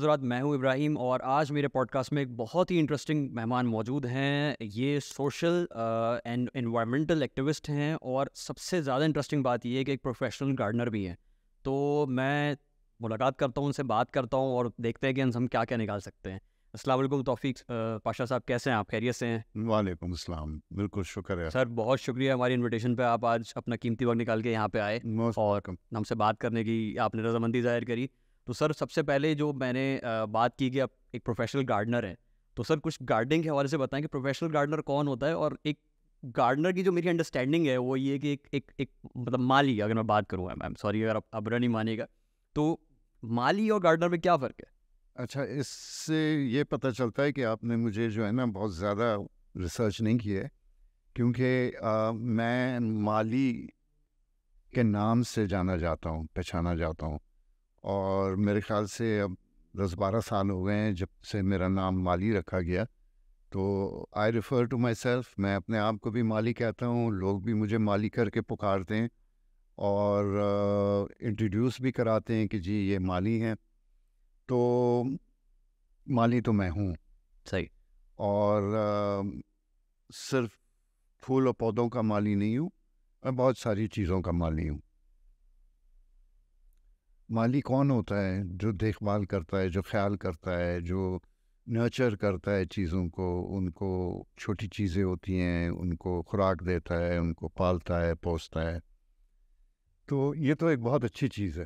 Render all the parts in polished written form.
हज़रात, मैं हूँ इब्राहिम और आज मेरे पॉडकास्ट में एक बहुत ही इंटरेस्टिंग मेहमान मौजूद हैं। ये सोशल एंड एनवायरमेंटल एक्टिविस्ट हैं और सबसे ज़्यादा इंटरेस्टिंग बात ये है कि एक प्रोफेशनल गार्डनर भी हैं। तो मैं मुलाकात करता हूँ, उनसे बात करता हूँ और देखते हैं कि हम क्या क्या निकाल सकते हैं। अस्सलाम वालेकुम तौफीक पाशा साहब, कैसे हैं आप? खैरियत से हैं? वालेकुम अस्सलाम। बिल्कुल शुक्र है। सर बहुत शुक्रिया हमारी इनविटेशन पे आप आज अपना कीमती वक्त निकाल के यहाँ पे आए मोस्ट और वेलकम। हमसे बात करने की आपने रजामंदी ज़ाहिर करी। तो सर सबसे पहले जो मैंने बात की कि आप एक प्रोफेशनल गार्डनर हैं, तो सर कुछ गार्डनिंग के हवाले से बताएं कि प्रोफेशनल गार्डनर कौन होता है। और एक गार्डनर की जो मेरी अंडरस्टैंडिंग है वो ये कि एक मतलब माली, अगर मैं बात करूँ, आई एम सॉरी अगर आप बुरा नहीं मानिएगा, तो माली और गार्डनर में क्या फ़र्क है? अच्छा, इससे ये पता चलता है कि आपने मुझे जो है ना बहुत ज़्यादा रिसर्च नहीं की है, क्योंकि मैं माली के नाम से जाना जाता हूँ, पहचाना जाता हूँ। और मेरे ख़्याल से अब 10-12 साल हो गए हैं जब से मेरा नाम माली रखा गया। तो आई रेफ़र टू माई सेल्फ़, मैं अपने आप को भी माली कहता हूँ, लोग भी मुझे माली करके पुकारते हैं और इंट्रोड्यूस भी कराते हैं कि जी ये माली हैं। तो माली तो मैं हूँ। सही। और सिर्फ फूल और पौधों का माली नहीं हूँ, मैं बहुत सारी चीज़ों का माली हूँ। माली कौन होता है? जो देखभाल करता है, जो ख्याल करता है, जो नर्चर करता है चीज़ों को, उनको छोटी चीज़ें होती हैं, उनको खुराक देता है, उनको पालता है, पोसता है। तो ये तो एक बहुत अच्छी चीज़ है।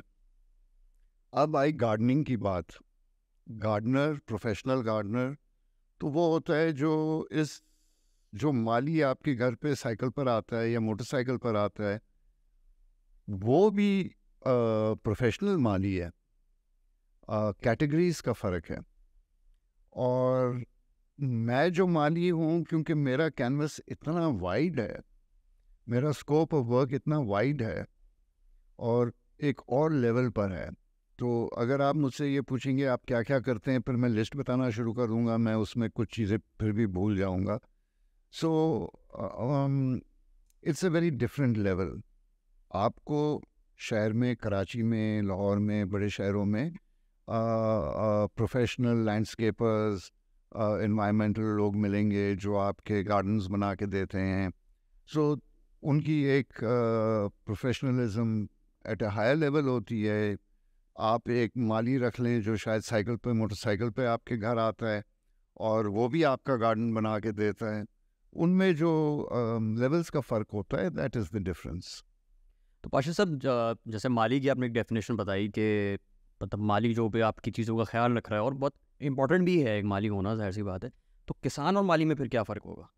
अब आई गार्डनिंग की बात। गार्डनर, प्रोफेशनल गार्डनर, तो वो होता है जो माली आपके घर पे साइकिल पर आता है या मोटरसाइकिल पर आता है, वो भी प्रोफेशनल माली है। कैटेगरीज का फ़र्क है। और मैं जो माली हूँ, क्योंकि मेरा कैनवस इतना वाइड है, मेरा स्कोप ऑफ वर्क इतना वाइड है और एक और लेवल पर है। तो अगर आप मुझसे ये पूछेंगे आप क्या क्या करते हैं, फिर मैं लिस्ट बताना शुरू कर दूंगा, मैं उसमें कुछ चीज़ें फिर भी भूल जाऊंगा। So it's a very different level. आपको शहर में, कराची में, लाहौर में, बड़े शहरों में प्रोफेशनल लैंडस्केपर्स, एनवायरमेंटल लोग मिलेंगे जो आपके गार्डन्स बना के देते हैं। सो उनकी एक professionalism at a higher level होती है। आप एक माली रख लें जो शायद साइकिल पे, मोटरसाइकिल पे आपके घर आता है और वो भी आपका गार्डन बना के देता है। उनमें जो लेवल्स का फ़र्क होता है, दैट इज़ द डिफरेंस। तो पाशा साहब, जैसे माली की आपने एक डेफिनेशन बताई कि मतलब माली जो भी आपकी चीज़ों का ख्याल रख रहा है और बहुत इंपॉर्टेंट भी है एक माली होना, जाहिर सी बात है। तो किसान और माली में फिर क्या फ़र्क होगा?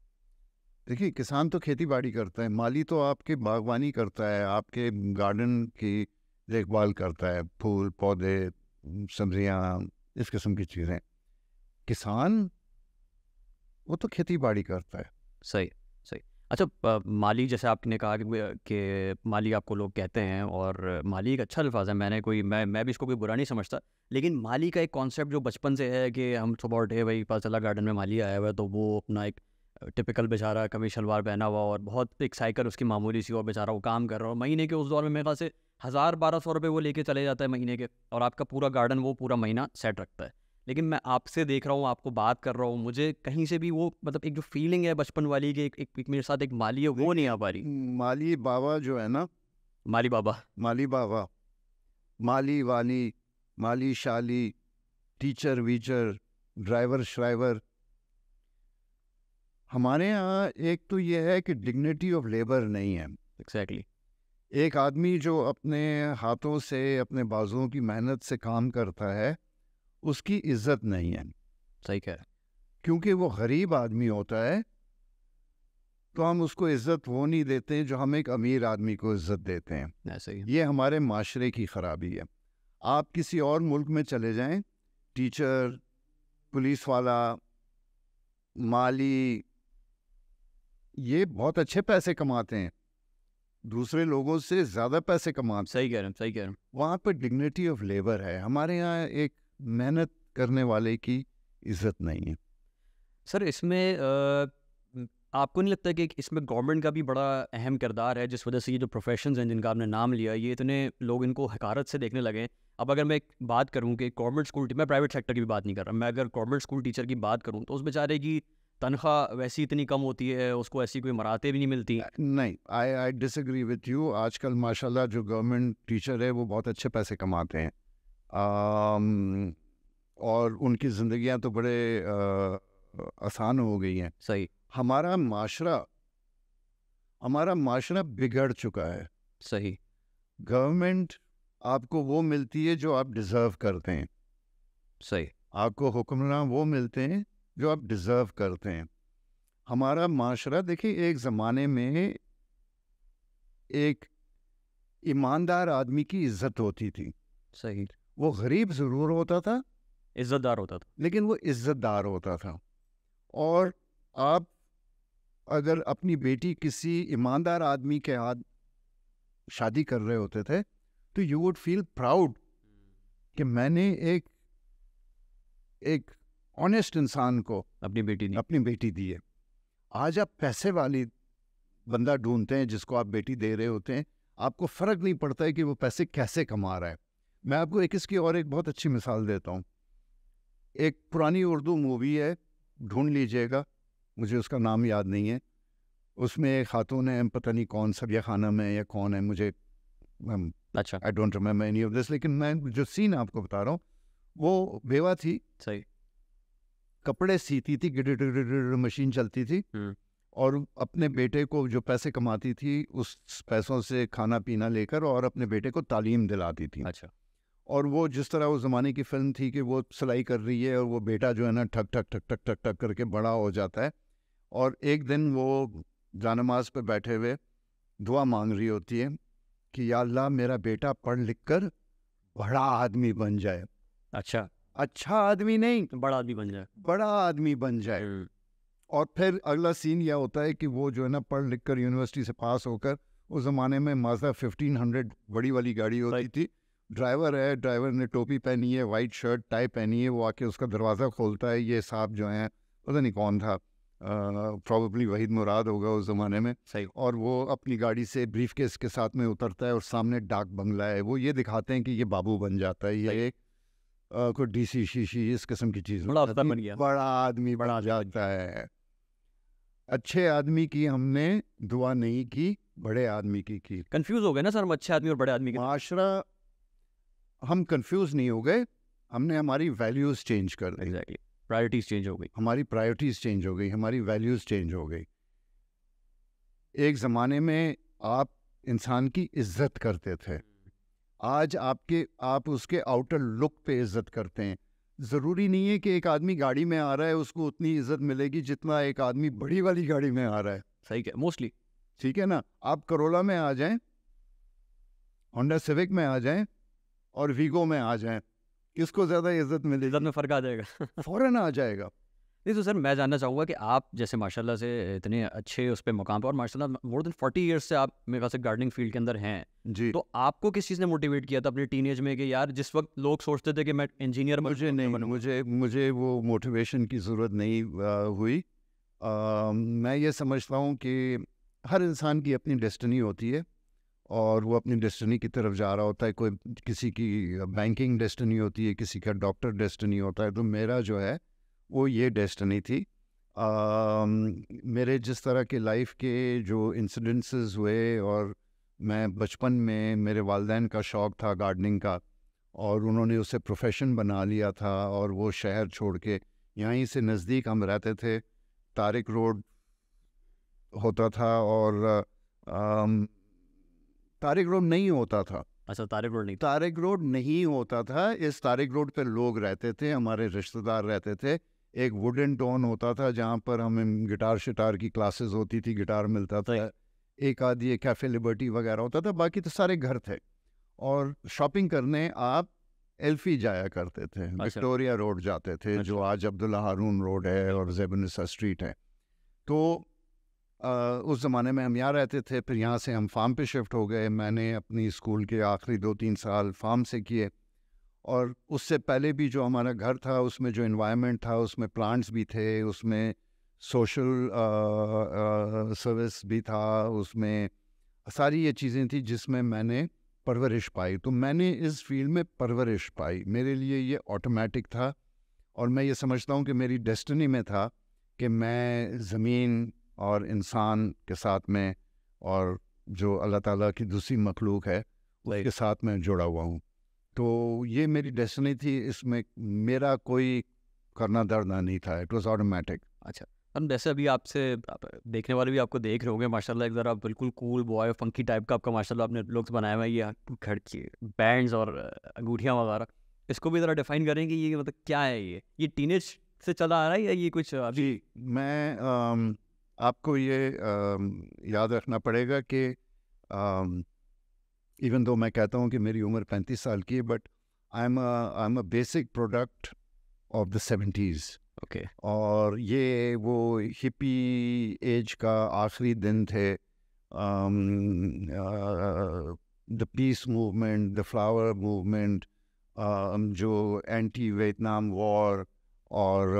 देखिए, किसान तो खेती बाड़ी करता है, माली तो आपकी बागवानी करता है, आपके गार्डन की देखभाल करता है, फूल पौधे, सब्जियां, इस किस्म की चीज़ें। किसान, वो तो खेती बाड़ी करता है। सही, सही। अच्छा, माली जैसे आपने कहा कि माली आपको लोग कहते हैं और माली एक अच्छा अल्फ़ाज़ है, मैं भी इसको कोई बुरा नहीं समझता। लेकिन माली का एक कॉन्सेप्ट जो बचपन से है कि हम सुबह उठे, भाई पता चला गार्डन में माली आया हुआ है, तो वो अपना एक टिपिकल बेचारा कमीज़ शलवार पहना हुआ और बहुत एक साइकिल उसकी मामूली सी, और बेचारा वो काम कर रहा हो। महीने के उस दौर में मेरे ख़्याल से 1000-1200 रुपए वो लेके चले जाता है महीने के, और आपका पूरा गार्डन वो पूरा महीना सेट रखता है। लेकिन मैं आपसे देख रहा हूँ, आपको बात कर रहा हूँ, मुझे कहीं से भी वो मतलब एक जो फीलिंग है बचपन वाली कि एक मेरे साथ एक माली है, वो नहीं देखिए, आ पा रही। माली बाबा जो है ना, माली बाबा। माली बाबा, माली वाली, माली शाली, टीचर वीचर, ड्राइवर श्राइवर, हमारे यहाँ एक तो ये है कि डिग्निटी ऑफ लेबर नहीं है। एग्जैक्टली। एक आदमी जो अपने हाथों से, अपने बाजुओं की मेहनत से काम करता है, उसकी इज्जत नहीं है। सही कह रहे क्योंकि वो गरीब आदमी होता है, तो हम उसको इज्जत वो नहीं देते जो हम एक अमीर आदमी को इज्जत देते हैं। हैं, ऐसे ही है। ये हमारे माशरे की खराबी है। आप किसी और मुल्क में चले जाएं, टीचर, पुलिस वाला, माली, ये बहुत अच्छे पैसे कमाते हैं, दूसरे लोगों से ज़्यादा पैसे कमाते हैं। सही कह रहे हैं, सही कह रहे हैं। वहाँ पर डिग्निटी ऑफ लेबर है, हमारे यहाँ एक मेहनत करने वाले की इज्जत नहीं है। सर इसमें आपको नहीं लगता कि इसमें गवर्नमेंट का भी बड़ा अहम किरदार है, जिस वजह से ये जो प्रोफेशंस हैं जिनका आपने नाम लिया, ये इतने लोग इनको हकारत से देखने लगे हैं? अब अगर मैं एक बात करूँ कि गवर्नमेंट स्कूल, मैं प्राइवेट सेक्टर की भी बात नहीं कर रहा, मैं अगर गवर्नमेंट स्कूल टीचर की बात करूँ तो उस बेचारे की तनख्वाह वैसी इतनी कम होती है, उसको ऐसी कोई मराते भी नहीं मिलती। नहीं, आई डिसएग्री विथ यू। आजकल माशाल्लाह जो गवर्नमेंट टीचर है वो बहुत अच्छे पैसे कमाते हैं। आम, और उनकी ज़िंदगियां तो बड़े आसान हो गई हैं। सही। हमारा माशरा बिगड़ चुका है। सही। गवर्नमेंट आपको वो मिलती है जो आप डिज़र्व करते हैं, सही। आपको हुक्मरान वो मिलते हैं जो आप डिज़र्व करते हैं। हमारा माशरा देखिए, एक ज़माने में एक ईमानदार आदमी की इज्जत होती थी। सही। वो गरीब ज़रूर होता था, इज्जतदार होता था। लेकिन वो इज्जतदार होता था। और आप अगर अपनी बेटी किसी ईमानदार आदमी के हाथ शादी कर रहे होते थे तो यू वुड फील प्राउड कि मैंने एक ऑनेस्ट इंसान को अपनी बेटी दी है। आज आप पैसे वाली बंदा ढूंढते हैं जिसको आप बेटी दे रहे होते हैं, आपको फ़र्क नहीं पड़ता है कि वो पैसे कैसे कमा रहा है। मैं आपको इसकी और एक बहुत अच्छी मिसाल देता हूँ। एक पुरानी उर्दू मूवी है, ढूंढ लीजिएगा, मुझे उसका नाम याद नहीं है। उसमें एक खातून है, पता नहीं कौन सबिया खानम है या कौन है, मुझे अच्छा। I don't remember any of this, लेकिन मैं जो सीन आपको बता रहा हूँ, वो बेवा थी, सही। कपड़े सीती थी, गिड़ मशीन चलती थी, और अपने बेटे को जो पैसे कमाती थी उस पैसों से खाना पीना लेकर और अपने बेटे को तालीम दिलाती थी। अच्छा। और वो जिस तरह उस ज़माने की फ़िल्म थी कि वो सिलाई कर रही है और वो बेटा जो है ना ठक ठक ठक ठक ठक ठक करके बड़ा हो जाता है, और एक दिन वो जानमाज पे बैठे हुए दुआ मांग रही होती है कि या अल्लाह मेरा बेटा पढ़ लिख कर बड़ा आदमी बन जाए। अच्छा आदमी नहीं, बड़ा आदमी बन जाए। बड़ा आदमी बन जाए। और फिर अगला सीन यह होता है कि वो जो है ना पढ़ लिख कर यूनिवर्सिटी से पास होकर, उस ज़माने में माज़दा 1500 बड़ी वाली गाड़ी होती थी, ड्राइवर है, ड्राइवर ने टोपी पहनी है, वाइट शर्ट टाई पहनी है, वो आके उसका दरवाज़ा खोलता है, ये साहब जो हैं पता नहीं कौन था, प्रॉबेबली वहीद मुराद होगा उस ज़माने में। सही। और वो अपनी गाड़ी से ब्रीफकेस के साथ में उतरता है और सामने डाक बंगला है। वो ये दिखाते हैं कि ये बाबू बन जाता है, ये कोई डीसी शीशी इस किस्म की चीज़, बड़ा अफसर बन गया, बड़ा आदमी बड़ा जाता है। अच्छे आदमी की हमने दुआ नहीं की, बड़े आदमी की। कंफ्यूज हो गए ना सर हम अच्छे आदमी और बड़े आदमी के। माशरा, हम कंफ्यूज नहीं हो गए, हमने हमारी वैल्यूज़ चेंज कर दी। एग्जैक्टली। प्रायोरिटीज चेंज हो गई। हमारी प्रायोरिटीज़ चेंज हो गई, हमारी वैल्यूज़ चेंज हो गई। एक ज़माने में आप इंसान की इज्जत करते थे, आज आप उसके आउटर लुक पे इज्जत करते हैं। ज़रूरी नहीं है कि एक आदमी गाड़ी में आ रहा है उसको उतनी इज्जत मिलेगी जितना एक आदमी बड़ी वाली गाड़ी में आ रहा है। सही है, मोस्टली। ठीक है ना, आप करोला में आ जाएं, होंडा सिविक में आ जाएं और वीगो में आ जाएं, किसको ज़्यादा इज्जत मिलेगी? इज्जत में फ़र्क आ जाएगा। फ़ौरन आ जाएगा। नहीं तो सर मैं जानना चाहूँगा कि आप जैसे माशाल्लाह से इतने अच्छे उस पे मुकाम पर, और माशाल्लाह मोर देन 40 ईयर्स से आप मेरे ख्याल से गार्डनिंग फील्ड के अंदर हैं जी। तो आपको किस चीज़ ने मोटिवेट किया था अपने टीनेज में कि यार जिस वक्त लोग सोचते थे कि मैं इंजीनियर मुझे नहीं, मुझे वो मोटिवेशन की ज़रूरत नहीं हुई। मैं ये समझता हूँ कि हर इंसान की अपनी डेस्टिनी होती है और वो अपनी डेस्टिनी की तरफ जा रहा होता है। कोई किसी की बैंकिंग डेस्टिनी होती है, किसी का डॉक्टर डेस्टिनी होता है, तो मेरा जो है वो ये डेस्टिनी थी। मेरे जिस तरह के लाइफ के जो इंसिडेंसेस हुए, और मैं बचपन में मेरे वालिदैन का शौक़ था गार्डनिंग का और उन्होंने उसे प्रोफेशन बना लिया था, और वो शहर छोड़ के यहीं से नज़दीक हम रहते थे, तारिक रोड होता था, और तारिक रोड नहीं होता था। अच्छा, तारिक रोड नहीं, तारिक रोड नहीं होता था। इस तारिक रोड पे लोग रहते थे, हमारे रिश्तेदार रहते थे। एक वुडन टोन होता था जहाँ पर हमें गिटार शिटार की क्लासेस होती थी, गिटार मिलता था, एक आधी कैफ़े लिबर्टी वगैरह होता था, बाकी तो सारे घर थे। और शॉपिंग करने आप एल्फी जाया करते थे, विक्टोरिया रोड जाते थे, जो आज अब्दुल्ला हारून रोड है और ज़ेबनिसा स्ट्रीट है। तो उस ज़माने में हम यहाँ रहते थे, फिर यहाँ से हम फार्म पे शिफ्ट हो गए। मैंने अपनी स्कूल के आखिरी 2-3 साल फार्म से किए, और उससे पहले भी जो हमारा घर था उसमें जो एनवायरनमेंट था उसमें प्लांट्स भी थे, उसमें सोशल सर्विस भी था, उसमें सारी ये चीज़ें थी जिसमें मैंने परवरिश पाई। तो मैंने इस फील्ड में परवरिश पाई, मेरे लिए ये ऑटोमेटिक था और मैं ये समझता हूँ कि मेरी डेस्टिनी में था कि मैं ज़मीन और इंसान के साथ में और जो अल्लाह ताला की दूसरी मखलूक है उसके साथ में जुड़ा हुआ हूँ। तो ये मेरी डेस्टिनी थी, इसमें मेरा कोई करना धरना नहीं था, इट वाज ऑटोमेटिक। अच्छा, हम जैसे अभी आपसे देखने वाले भी आपको देख रहे होंगे माशाल्लाह, एक ज़रा बिल्कुल कूल बॉय फंकी टाइप का आपका माशाल्लाह आपने लुक्स बनाया हुआ है, ये खड़की बैंड्स और अंगूठियाँ वगैरह, इसको भी ज़रा डिफाइन करें कि ये मतलब क्या है ये टीनेज से चला आ रहा है या ये कुछ अभी? जी, मैं आपको ये याद रखना पड़ेगा कि इवन दो मैं कहता हूँ कि मेरी उम्र 35 साल की है, but I am a basic product of the 70s। Okay, और ये वो हिप्पी एज का आखिरी दिन थे, the peace movement, the flower movement, जो एंटी वियतनाम वॉर और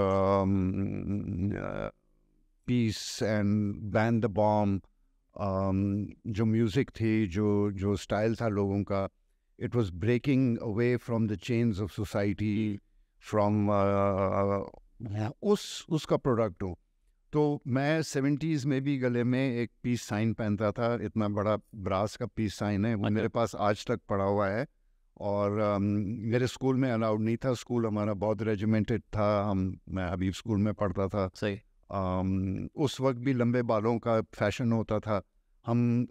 peace and ban the bomb, जो म्यूज़िक थी, जो जो स्टाइल था लोगों का, it was breaking away from the chains of society, from उसका प्रोडक्ट हूँ। तो मैं 70s में भी गले में एक पीस साइन पहनता था, इतना बड़ा ब्रास का पीस साइन है, वो अच्छा। मेरे पास आज तक पड़ा हुआ है। और मेरे स्कूल में अलाउड नहीं था, स्कूल हमारा बहुत रेजिमेंटेड था, मैं हबीब स्कूल में पढ़ता था। सही। उस वक्त भी लंबे बालों का फैशन होता था। हम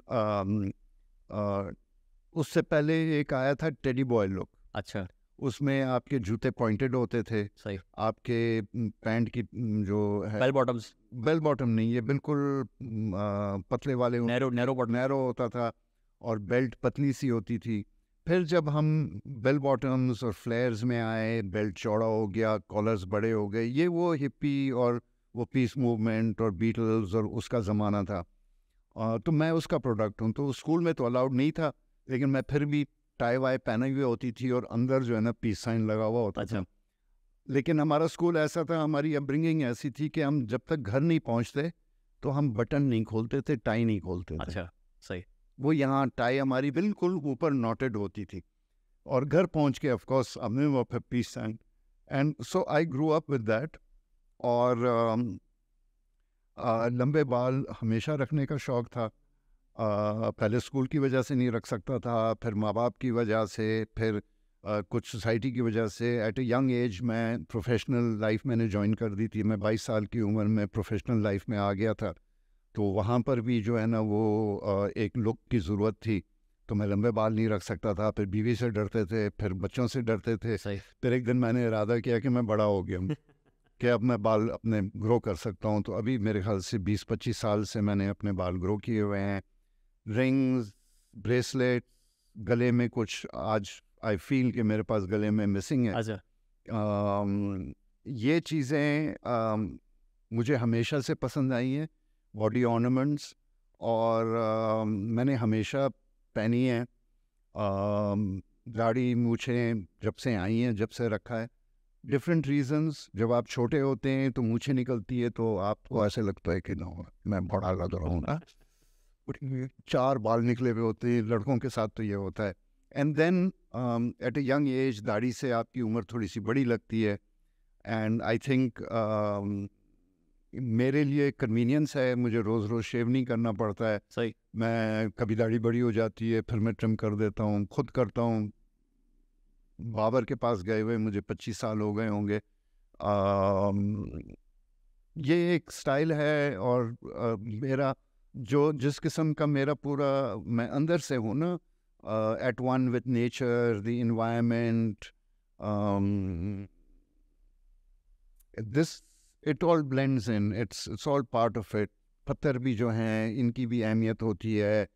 उससे पहले एक आया था टेडी बॉय लुक, अच्छा, उसमें आपके जूते पॉइंटेड होते थे, सही। आपके पैंट की जो है बेल बॉटम्स, बेल बॉटम नहीं, ये बिल्कुल पतले वाले नैरो बॉटम। नैरो होता था और बेल्ट पतली सी होती थी। फिर जब हम बेल बॉटम्स और फ्लेयर्स में आए, बेल्ट चौड़ा हो गया, कॉलर्स बड़े हो गए, ये वो हिप्पी और वो पीस मूवमेंट और बीटल्स और उसका ज़माना था। तो मैं उसका प्रोडक्ट हूँ। तो स्कूल में तो अलाउड नहीं था, लेकिन मैं फिर भी टाई वाई पहनी हुई होती थी और अंदर जो है ना पीस साइन लगा हुआ होता अच्छा। था। लेकिन हमारा स्कूल ऐसा था, हमारी अपब्रिंगिंग ऐसी थी कि हम जब तक घर नहीं पहुंचते तो हम बटन नहीं खोलते थे, टाई नहीं खोलते थे। अच्छा, सही। वो यहाँ टाई हमारी बिल्कुल ऊपर नॉटेड होती थी और घर पहुंच के ऑफ कोर्स हमने वो फिर peace sign, and so I grew up with that. और लंबे बाल हमेशा रखने का शौक था। पहले स्कूल की वजह से नहीं रख सकता था, फिर माँ बाप की वजह से, फिर कुछ सोसाइटी की वजह से। एट ए यंग एज मैं प्रोफेशनल लाइफ मैंने ज्वाइन कर दी थी, मैं 22 साल की उम्र में प्रोफेशनल लाइफ में आ गया था। तो वहाँ पर भी जो है ना वो एक लुक की ज़रूरत थी, तो मैं लंबे बाल नहीं रख सकता था। फिर बीवी से डरते थे, फिर बच्चों से डरते थे। सही। फिर एक दिन मैंने इरादा किया कि मैं बड़ा हो गया हूँ कि अब मैं बाल अपने ग्रो कर सकता हूँ। तो अभी मेरे ख्याल से 20-25 साल से मैंने अपने बाल ग्रो किए हुए हैं। रिंग्स, ब्रेसलेट, गले में कुछ आज आई फील कि मेरे पास गले में मिसिंग है। अच्छा, ये चीज़ें मुझे हमेशा से पसंद आई हैं, बॉडी ऑर्नामेंट्स, और मैंने हमेशा पहनी है। दाढ़ी मूछें जब से आई हैं, जब से रखा है, डिफरेंट रीजंस। जब आप छोटे होते हैं तो मूछें निकलती है तो आपको ऐसे लगता है कि ना मैं बड़ा लग रहा हूँ ना, 4 बाल निकले हुए होते हैं, लड़कों के साथ तो ये होता है। And then at a young age दाढ़ी से आपकी उम्र थोड़ी सी बड़ी लगती है, एंड आई थिंक मेरे लिए कन्वीनियंस है, मुझे रोज़ रोज़ शेव नहीं करना पड़ता है। सही। मैं कभी दाढ़ी बड़ी हो जाती है, फिर मैं ट्रिम कर देता हूँ, खुद करता हूँ। बाबर के पास गए हुए मुझे 25 साल हो गए होंगे। ये एक स्टाइल है, और मेरा जो जिस किस्म का मेरा पूरा मैं अंदर से हूँ ना, at one with nature, the environment, this it all blends in, it's all part of it. पत्थर भी जो हैं इनकी भी अहमियत होती है,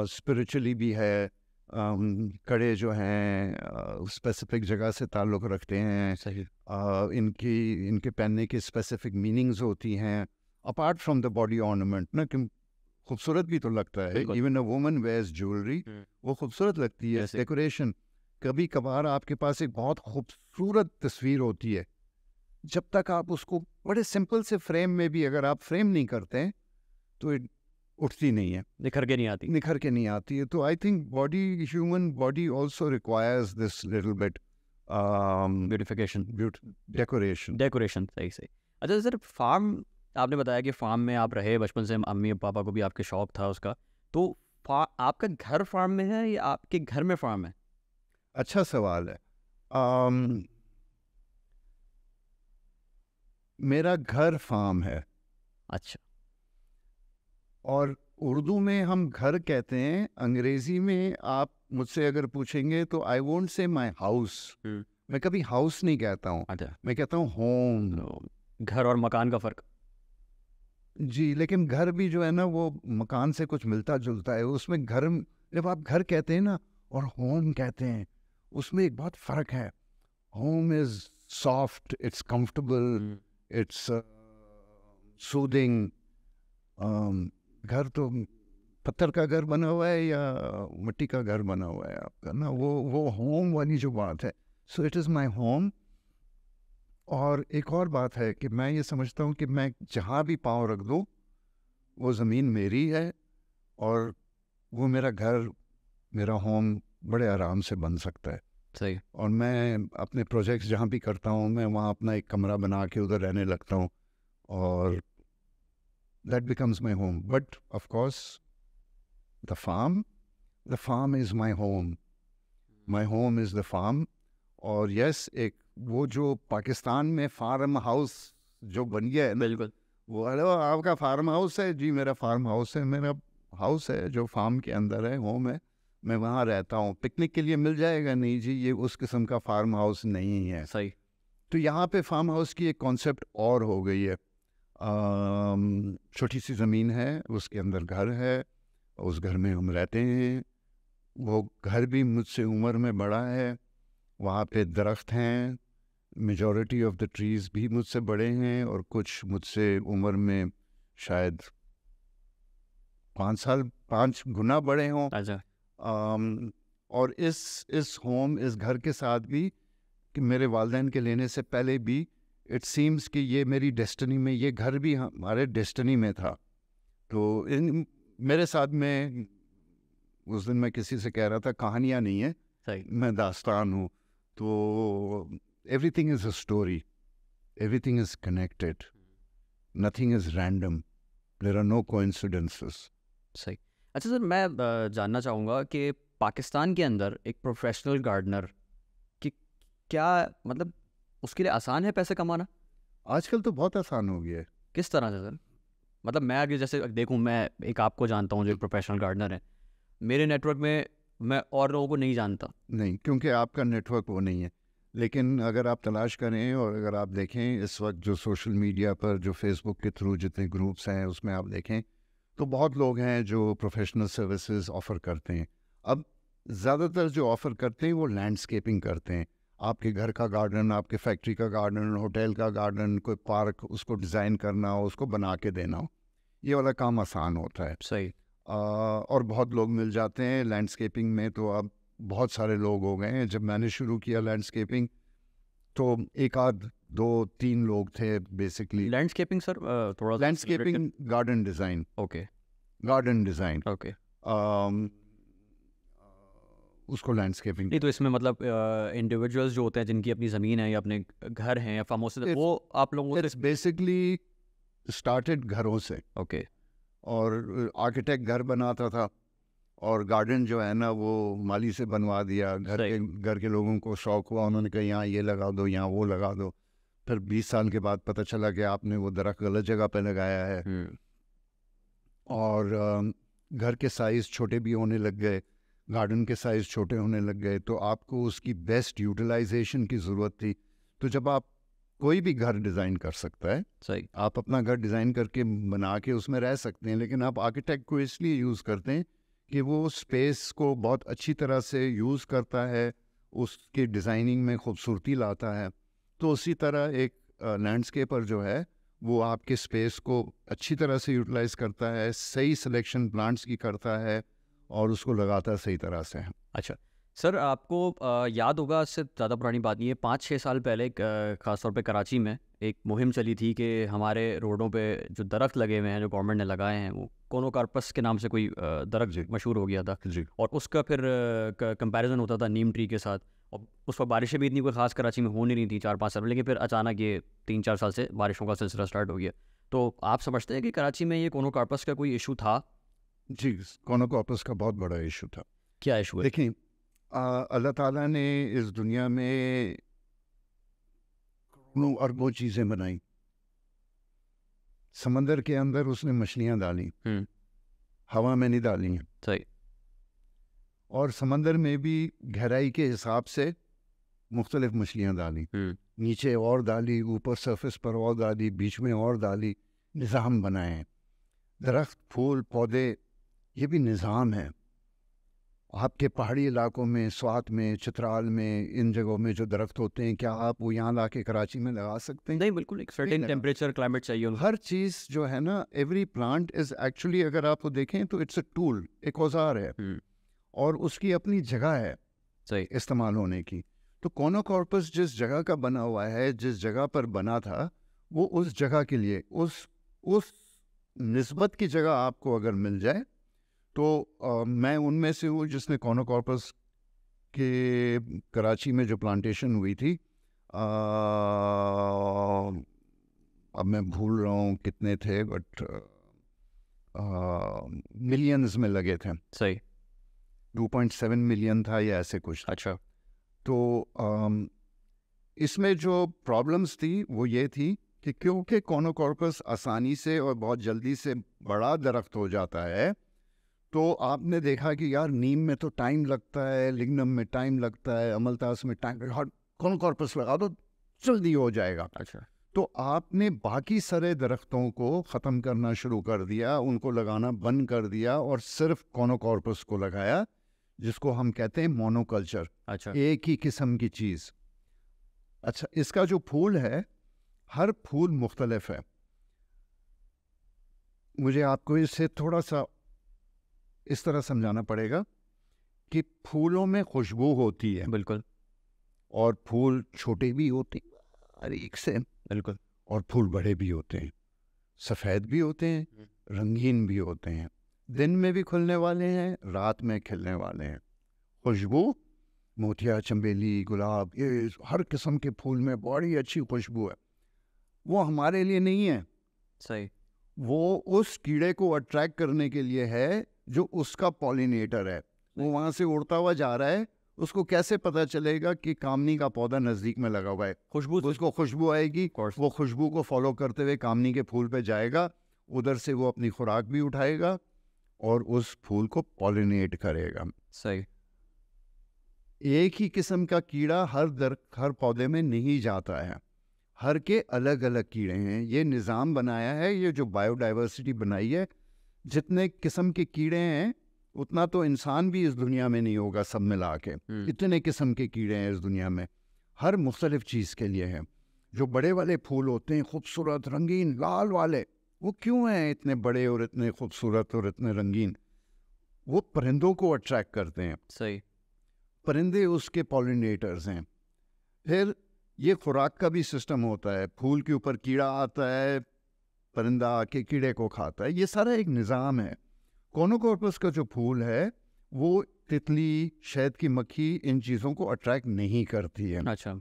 स्पिरिचुअली भी है। कड़े जो हैं स्पेसिफिक जगह से ताल्लुक़ रखते हैं, सही। इनके पहनने की स्पेसिफिक मीनिंग्स होती हैं apart from the body ornament ना, कि खूबसूरत भी तो लगता है। बिल्कुल। Even a woman wears jewellery, वो खूबसूरत लगती है, जैसे? डेकोरेशन। कभी कभार आपके पास एक बहुत खूबसूरत तस्वीर होती है, जब तक आप उसको बड़े सिंपल से फ्रेम में भी अगर आप फ्रेम नहीं करते हैं तो उठती नहीं है, निखर के नहीं आती। निखर के नहीं आती है। तो I think body, human body also requires this little bit beautification, decoration. Decoration, सही सही। अच्छा सर, फार्म आपने बताया कि फार्म में आप रहे बचपन से, अम्मी और पापा को भी आपके शौक था उसका, तो आपका घर फार्म में है या आपके घर में फार्म है? अच्छा सवाल है। मेरा घर फार्म है, अच्छा, और उर्दू में हम घर कहते हैं, अंग्रेजी में आप मुझसे अगर पूछेंगे तो I won't say my house. मैं कभी हाउस नहीं कहता हूँ, अच्छा। मैं कहता हूँ होम। तो घर और मकान का फ़र्क? जी, लेकिन घर भी जो है ना वो मकान से कुछ मिलता जुलता है। उसमें घर, जब आप घर कहते हैं ना और होम कहते हैं, उसमें एक बहुत फ़र्क है। Home is soft, it's comfortable, it's soothing. घर तो पत्थर का घर बना हुआ है या मिट्टी का घर बना हुआ है आपका ना, वो होम वाली जो बात है। So it is my home. और एक और बात है कि मैं ये समझता हूँ कि मैं जहाँ भी पाँव रख दूँ वो ज़मीन मेरी है, और वो मेरा घर, मेरा होम बड़े आराम से बन सकता है। सही। और मैं अपने प्रोजेक्ट्स जहाँ भी करता हूँ, मैं वहाँ अपना एक कमरा बना के उधर रहने लगता हूँ, और that becomes my home. But of course, the farm is my home. My home is the farm. और yes, एक वो जो पाकिस्तान में फार्म हाउस जो बन गया है ना, बिल्कुल। वो हेलो आपका फार्म हाउस है जी, मेरा फार्म हाउस है, मेरा हाउस है जो फार्म के अंदर है, होम है, मैं वहाँ रहता हूँ। पिकनिक के लिए मिल जाएगा? नहीं जी, ये उस किस्म का फार्म हाउस नहीं है। सही। तो यहाँ पे फार्म हाउस की एक कॉन्सेप्ट और हो गई है। छोटी सी ज़मीन है, उसके अंदर घर है, उस घर में हम रहते हैं। वो घर भी मुझसे उम्र में बड़ा है, वहाँ पे दरख्त हैं, मेजॉरिटी ऑफ द ट्रीज़ भी मुझसे बड़े हैं, और कुछ मुझसे उम्र में शायद 5 गुना बड़े हों। अच्छा। और इस होम, इस घर के साथ भी, कि मेरे वालिदैन के लेने से पहले भी इट सीम्स कि ये मेरी डेस्टिनी में, ये घर भी हमारे डेस्टिनी में था। तो मेरे साथ में उस दिन मैं किसी से कह रहा था, कहानियाँ नहीं है, सही। मैं दास्तान हूँ। तो everything is a story, everything is connected, nothing is random, there are no coincidences. सही। अच्छा सर, मैं जानना चाहूँगा कि पाकिस्तान के अंदर एक प्रोफेशनल गार्डनर कि क्या मतलब उसके लिए आसान है पैसे कमाना? आजकल तो बहुत आसान हो गया है। किस तरह से सर? मतलब मैं अगर जैसे देखूँ, मैं एक आपको जानता हूँ जो एक प्रोफेशनल गार्डनर है, मेरे नेटवर्क में मैं और लोगों को नहीं जानता। नहीं, क्योंकि आपका नेटवर्क वो नहीं है। लेकिन अगर आप तलाश करें और अगर आप देखें इस वक्त जो सोशल मीडिया पर, जो फेसबुक के थ्रू जितने ग्रुप्स हैं, उसमें आप देखें तो बहुत लोग हैं जो प्रोफेशनल सर्विसेज ऑफ़र करते हैं। अब ज़्यादातर जो ऑफ़र करते हैं वो लैंडस्केपिंग करते हैं। आपके घर का गार्डन, आपके फैक्ट्री का गार्डन, होटल का गार्डन, कोई पार्क, उसको डिज़ाइन करना हो, उसको बना के देना हो, ये वाला काम आसान होता है। सही। और बहुत लोग मिल जाते हैं लैंडस्केपिंग में। तो अब बहुत सारे लोग हो गए हैं। जब मैंने शुरू किया लैंडस्केपिंग तो एक आध 2-3 लोग थे बेसिकली। लैंडस्केपिंग सर थोड़ा landscaping, garden design, okay garden design, okay. उसको लैंडस्केपिंग। नहीं तो इसमें मतलब इंडिविजुअल्स जो होते हैं जिनकी अपनी ज़मीन है या अपने घर हैं या फार्म हाउस, वो आप लोगों इट्स बेसिकली स्टार्टेड घरों से। ओके। और आर्किटेक्ट घर बनाता था, और गार्डन जो है ना वो माली से बनवा दिया। घर के लोगों को शौक हुआ, उन्होंने कहा यहाँ ये लगा दो, यहाँ वो लगा दो। फिर 20 साल के बाद पता चला कि आपने वो दरख्त गलत जगह पे लगाया है। और घर के साइज़ छोटे भी होने लग गए, गार्डन के साइज़ छोटे होने लग गए, तो आपको उसकी बेस्ट यूटिलाइजेशन की ज़रूरत थी। तो जब आप, कोई भी घर डिज़ाइन कर सकता है, सही। आप अपना घर डिज़ाइन करके बना के उसमें रह सकते हैं, लेकिन आप आर्किटेक्ट को इसलिए यूज़ करते हैं कि वो स्पेस को बहुत अच्छी तरह से यूज़ करता है, उसकी डिज़ाइनिंग में खूबसूरती लाता है। तो उसी तरह एक लैंडस्केपर जो है वो आपके स्पेस को अच्छी तरह से यूटिलाइज़ करता है, सही सिलेक्शन प्लांट्स की करता है, और उसको लगाता है सही तरह से। अच्छा सर आपको याद होगा, इससे ज़्यादा पुरानी बात नहीं है, 5-6 साल पहले ख़ास तौर पे कराची में एक मुहिम चली थी कि हमारे रोडों पे जो दरख्त लगे हुए हैं, जो गवर्नमेंट ने लगाए हैं, वो कोनोकार्पस के नाम से कोई दरख्त जी मशहूर हो गया था। जी और उसका फिर कंपैरिजन होता था नीम ट्री के साथ। और उस वक्त बारिशें भी इतनी कोई ख़ास कराची में हो नहीं रही थी 4-5 साल में, लेकिन फिर अचानक ये 3-4 साल से बारिशों का सिलसिला स्टार्ट हो गया। तो आप समझते हैं कि कराची में ये कोनोकार्पस का कोई इशू था? जी, कोनोकॉर्पस का बहुत बड़ा इशू था। क्या इशू है? देखिए, अल्लाह ताला ने इस दुनिया में करोड़ों अरबों चीज़ें बनाई। समंदर के अंदर उसने मछलियाँ डाली, हम्म, हवा में नहीं डाली हैं। सही। और समंदर में भी गहराई के हिसाब से मुख्तलिफ मछलियाँ डाली, नीचे और डाली, ऊपर सरफेस पर और डाली, बीच में और डाली, निज़ाम बनाए हैं। दरख्त, फूल, पौधे, ये भी निज़ाम है। आपके पहाड़ी इलाकों में, स्वात में, चित्राल में, इन जगहों में जो दरख्त होते हैं, क्या आप वो यहाँ ला के कराची में लगा सकते हैं? नहीं, बिल्कुल एक सर्टेन लगा। टेम्परेचर क्लाइमेट चाहिए उनको। हर चीज़ जो है ना, एवरी प्लांट इज़ एक्चुअली, अगर आप वो देखें तो इट्स अ टूल, एक औजार है, और उसकी अपनी जगह है सही। इस्तेमाल होने की। तो कोनोकॉर्पस जिस जगह का बना हुआ है, जिस जगह पर बना था, वो उस जगह के लिए, उस निस्बत की जगह आपको अगर मिल जाए तो मैं उनमें से हूँ जिसने कोनोकॉर्पस के कराची में जो प्लांटेशन हुई थी, अब मैं भूल रहा हूँ कितने थे, बट मिलियंस में लगे थे। सही। 2.7 मिलियन था या ऐसे कुछ था। अच्छा। तो इसमें जो प्रॉब्लम्स थी वो ये थी कि क्योंकि कोनोकॉर्पस आसानी से और बहुत जल्दी से बड़ा दरख्त हो जाता है, तो आपने देखा कि यार नीम में तो टाइम लगता है, लिग्नम में टाइम लगता है, अमलतास में टाइम, कोनोकॉर्पस लगा दो जल्दी हो जाएगा। अच्छा। तो आपने बाकी सारे दरख्तों को ख़त्म करना शुरू कर दिया, उनको लगाना बंद कर दिया और सिर्फ कोनोकॉर्पस को लगाया, जिसको हम कहते हैं मोनोकल्चर। अच्छा। एक ही किस्म की चीज़। अच्छा, इसका जो फूल है, हर फूल मुख्तलिफ है। मुझे आपको इसे थोड़ा सा इस तरह समझाना पड़ेगा कि फूलों में खुशबू होती है, बिल्कुल। और फूल छोटे भी होते हैं हर एक से, बिल्कुल। और फूल बड़े भी होते हैं, सफ़ेद भी होते हैं, रंगीन भी होते हैं, दिन में भी खुलने वाले हैं, रात में खिलने वाले हैं। खुशबू, मोतिया, चंबेली, गुलाब, ये हर किस्म के फूल में बड़ी अच्छी खुशबू है। वो हमारे लिए नहीं है, सही। वो उस कीड़े को अट्रैक्ट करने के लिए है जो उसका पॉलिनेटर है। वो वहाँ से उड़ता हुआ जा रहा है, उसको कैसे पता चलेगा कि कामनी का पौधा नज़दीक में लगा हुआ है? खुशबू से। उसको खुशबू आएगी, course। वो खुशबू को फॉलो करते हुए कामनी के फूल पे जाएगा, उधर से वो अपनी खुराक भी उठाएगा और उस फूल को पॉलिनेट करेगा। सही। एक ही किस्म का कीड़ा हर पौधे में नहीं जाता है, हर के अलग अलग कीड़े हैं। ये निज़ाम बनाया है, ये जो बायोडाइवर्सिटी बनाई है, जितने किस्म के कीड़े हैं उतना तो इंसान भी इस दुनिया में नहीं होगा सब मिला के। इतने किस्म के कीड़े हैं इस दुनिया में, हर मुख्तलिफ चीज़ के लिए हैं। जो बड़े वाले फूल होते हैं, खूबसूरत, रंगीन, लाल वाले, वो क्यों हैं इतने बड़े और इतने खूबसूरत और इतने रंगीन? वो परिंदों को अट्रैक्ट करते हैं, सही। परिंदे उसके पॉलिनेटर्स हैं। फिर ये खुराक का भी सिस्टम होता है, फूल के ऊपर कीड़ा आता है, परिंदा आके कीड़े को खाता है, ये सारा एक निज़ाम है। कोनोकॉर्पस का जो फूल है, वो तितली, शहद की मक्खी, इन चीज़ों को अट्रैक्ट नहीं करती है। अच्छा।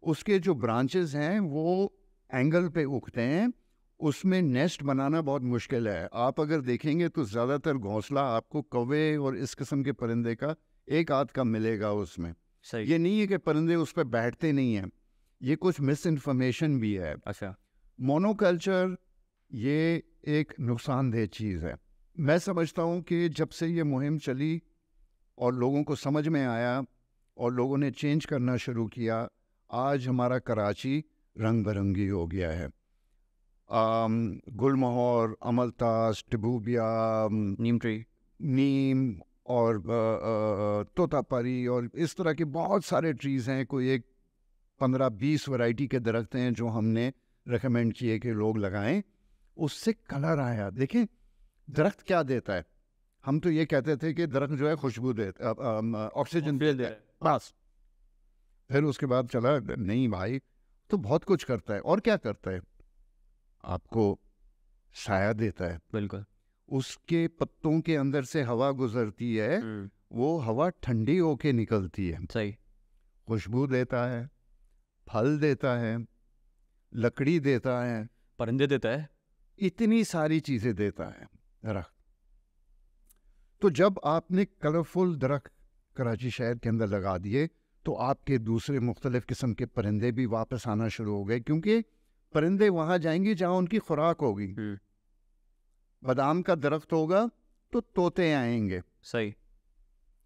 उसके जो ब्रांचेस हैं वो एंगल पे उगते हैं, उसमें नेस्ट बनाना बहुत मुश्किल है। आप अगर देखेंगे तो ज़्यादातर घोंसला आपको कौवे और इस किस्म के परिंदे का एक आध का मिलेगा उसमें। सही। ये नहीं है कि परिंदे उस पर बैठते नहीं हैं, ये कुछ मिस इन्फॉर्मेशन भी है। अच्छा। मोनोकल्चर ये एक नुकसानदेह चीज़ है। मैं समझता हूँ कि जब से ये मुहिम चली और लोगों को समझ में आया और लोगों ने चेंज करना शुरू किया, आज हमारा कराची रंग बिरंगी हो गया है। गुलमोहर, अमलतास, टिबूबिया, नीम ट्री। नीम और तोतापरी और इस तरह के बहुत सारे ट्रीज़ हैं। कोई एक 15-20 वैरायटी के दरख्त हैं जो हमने रेकमेंड किए कि लोग लगाएं। उससे कलर आया। देखें दरख्त क्या देता है, हम तो ये कहते थे कि दरख्त जो है खुशबू देता, ऑक्सीजन देता है बस। फिर उसके बाद चला नहीं भाई, तो बहुत कुछ करता है। और क्या करता है? आपको साया देता है, बिल्कुल। उसके पत्तों के अंदर से हवा गुजरती है, वो हवा ठंडी होके निकलती है, सही। खुशबू देता है, फल देता है, लकड़ी देता है, परिंदे देता है। इतनी सारी चीजें देता है दरख्त। तो जब आपने कलरफुल दरख्त कराची शहर के अंदर लगा दिए तो आपके दूसरे मुख्तलिफ किस्म के परिंदे भी वापस आना शुरू हो गए, क्योंकि परिंदे वहां जाएंगे जहां उनकी खुराक होगी। बादाम का दरख्त होगा तो तोते आएंगे, सही।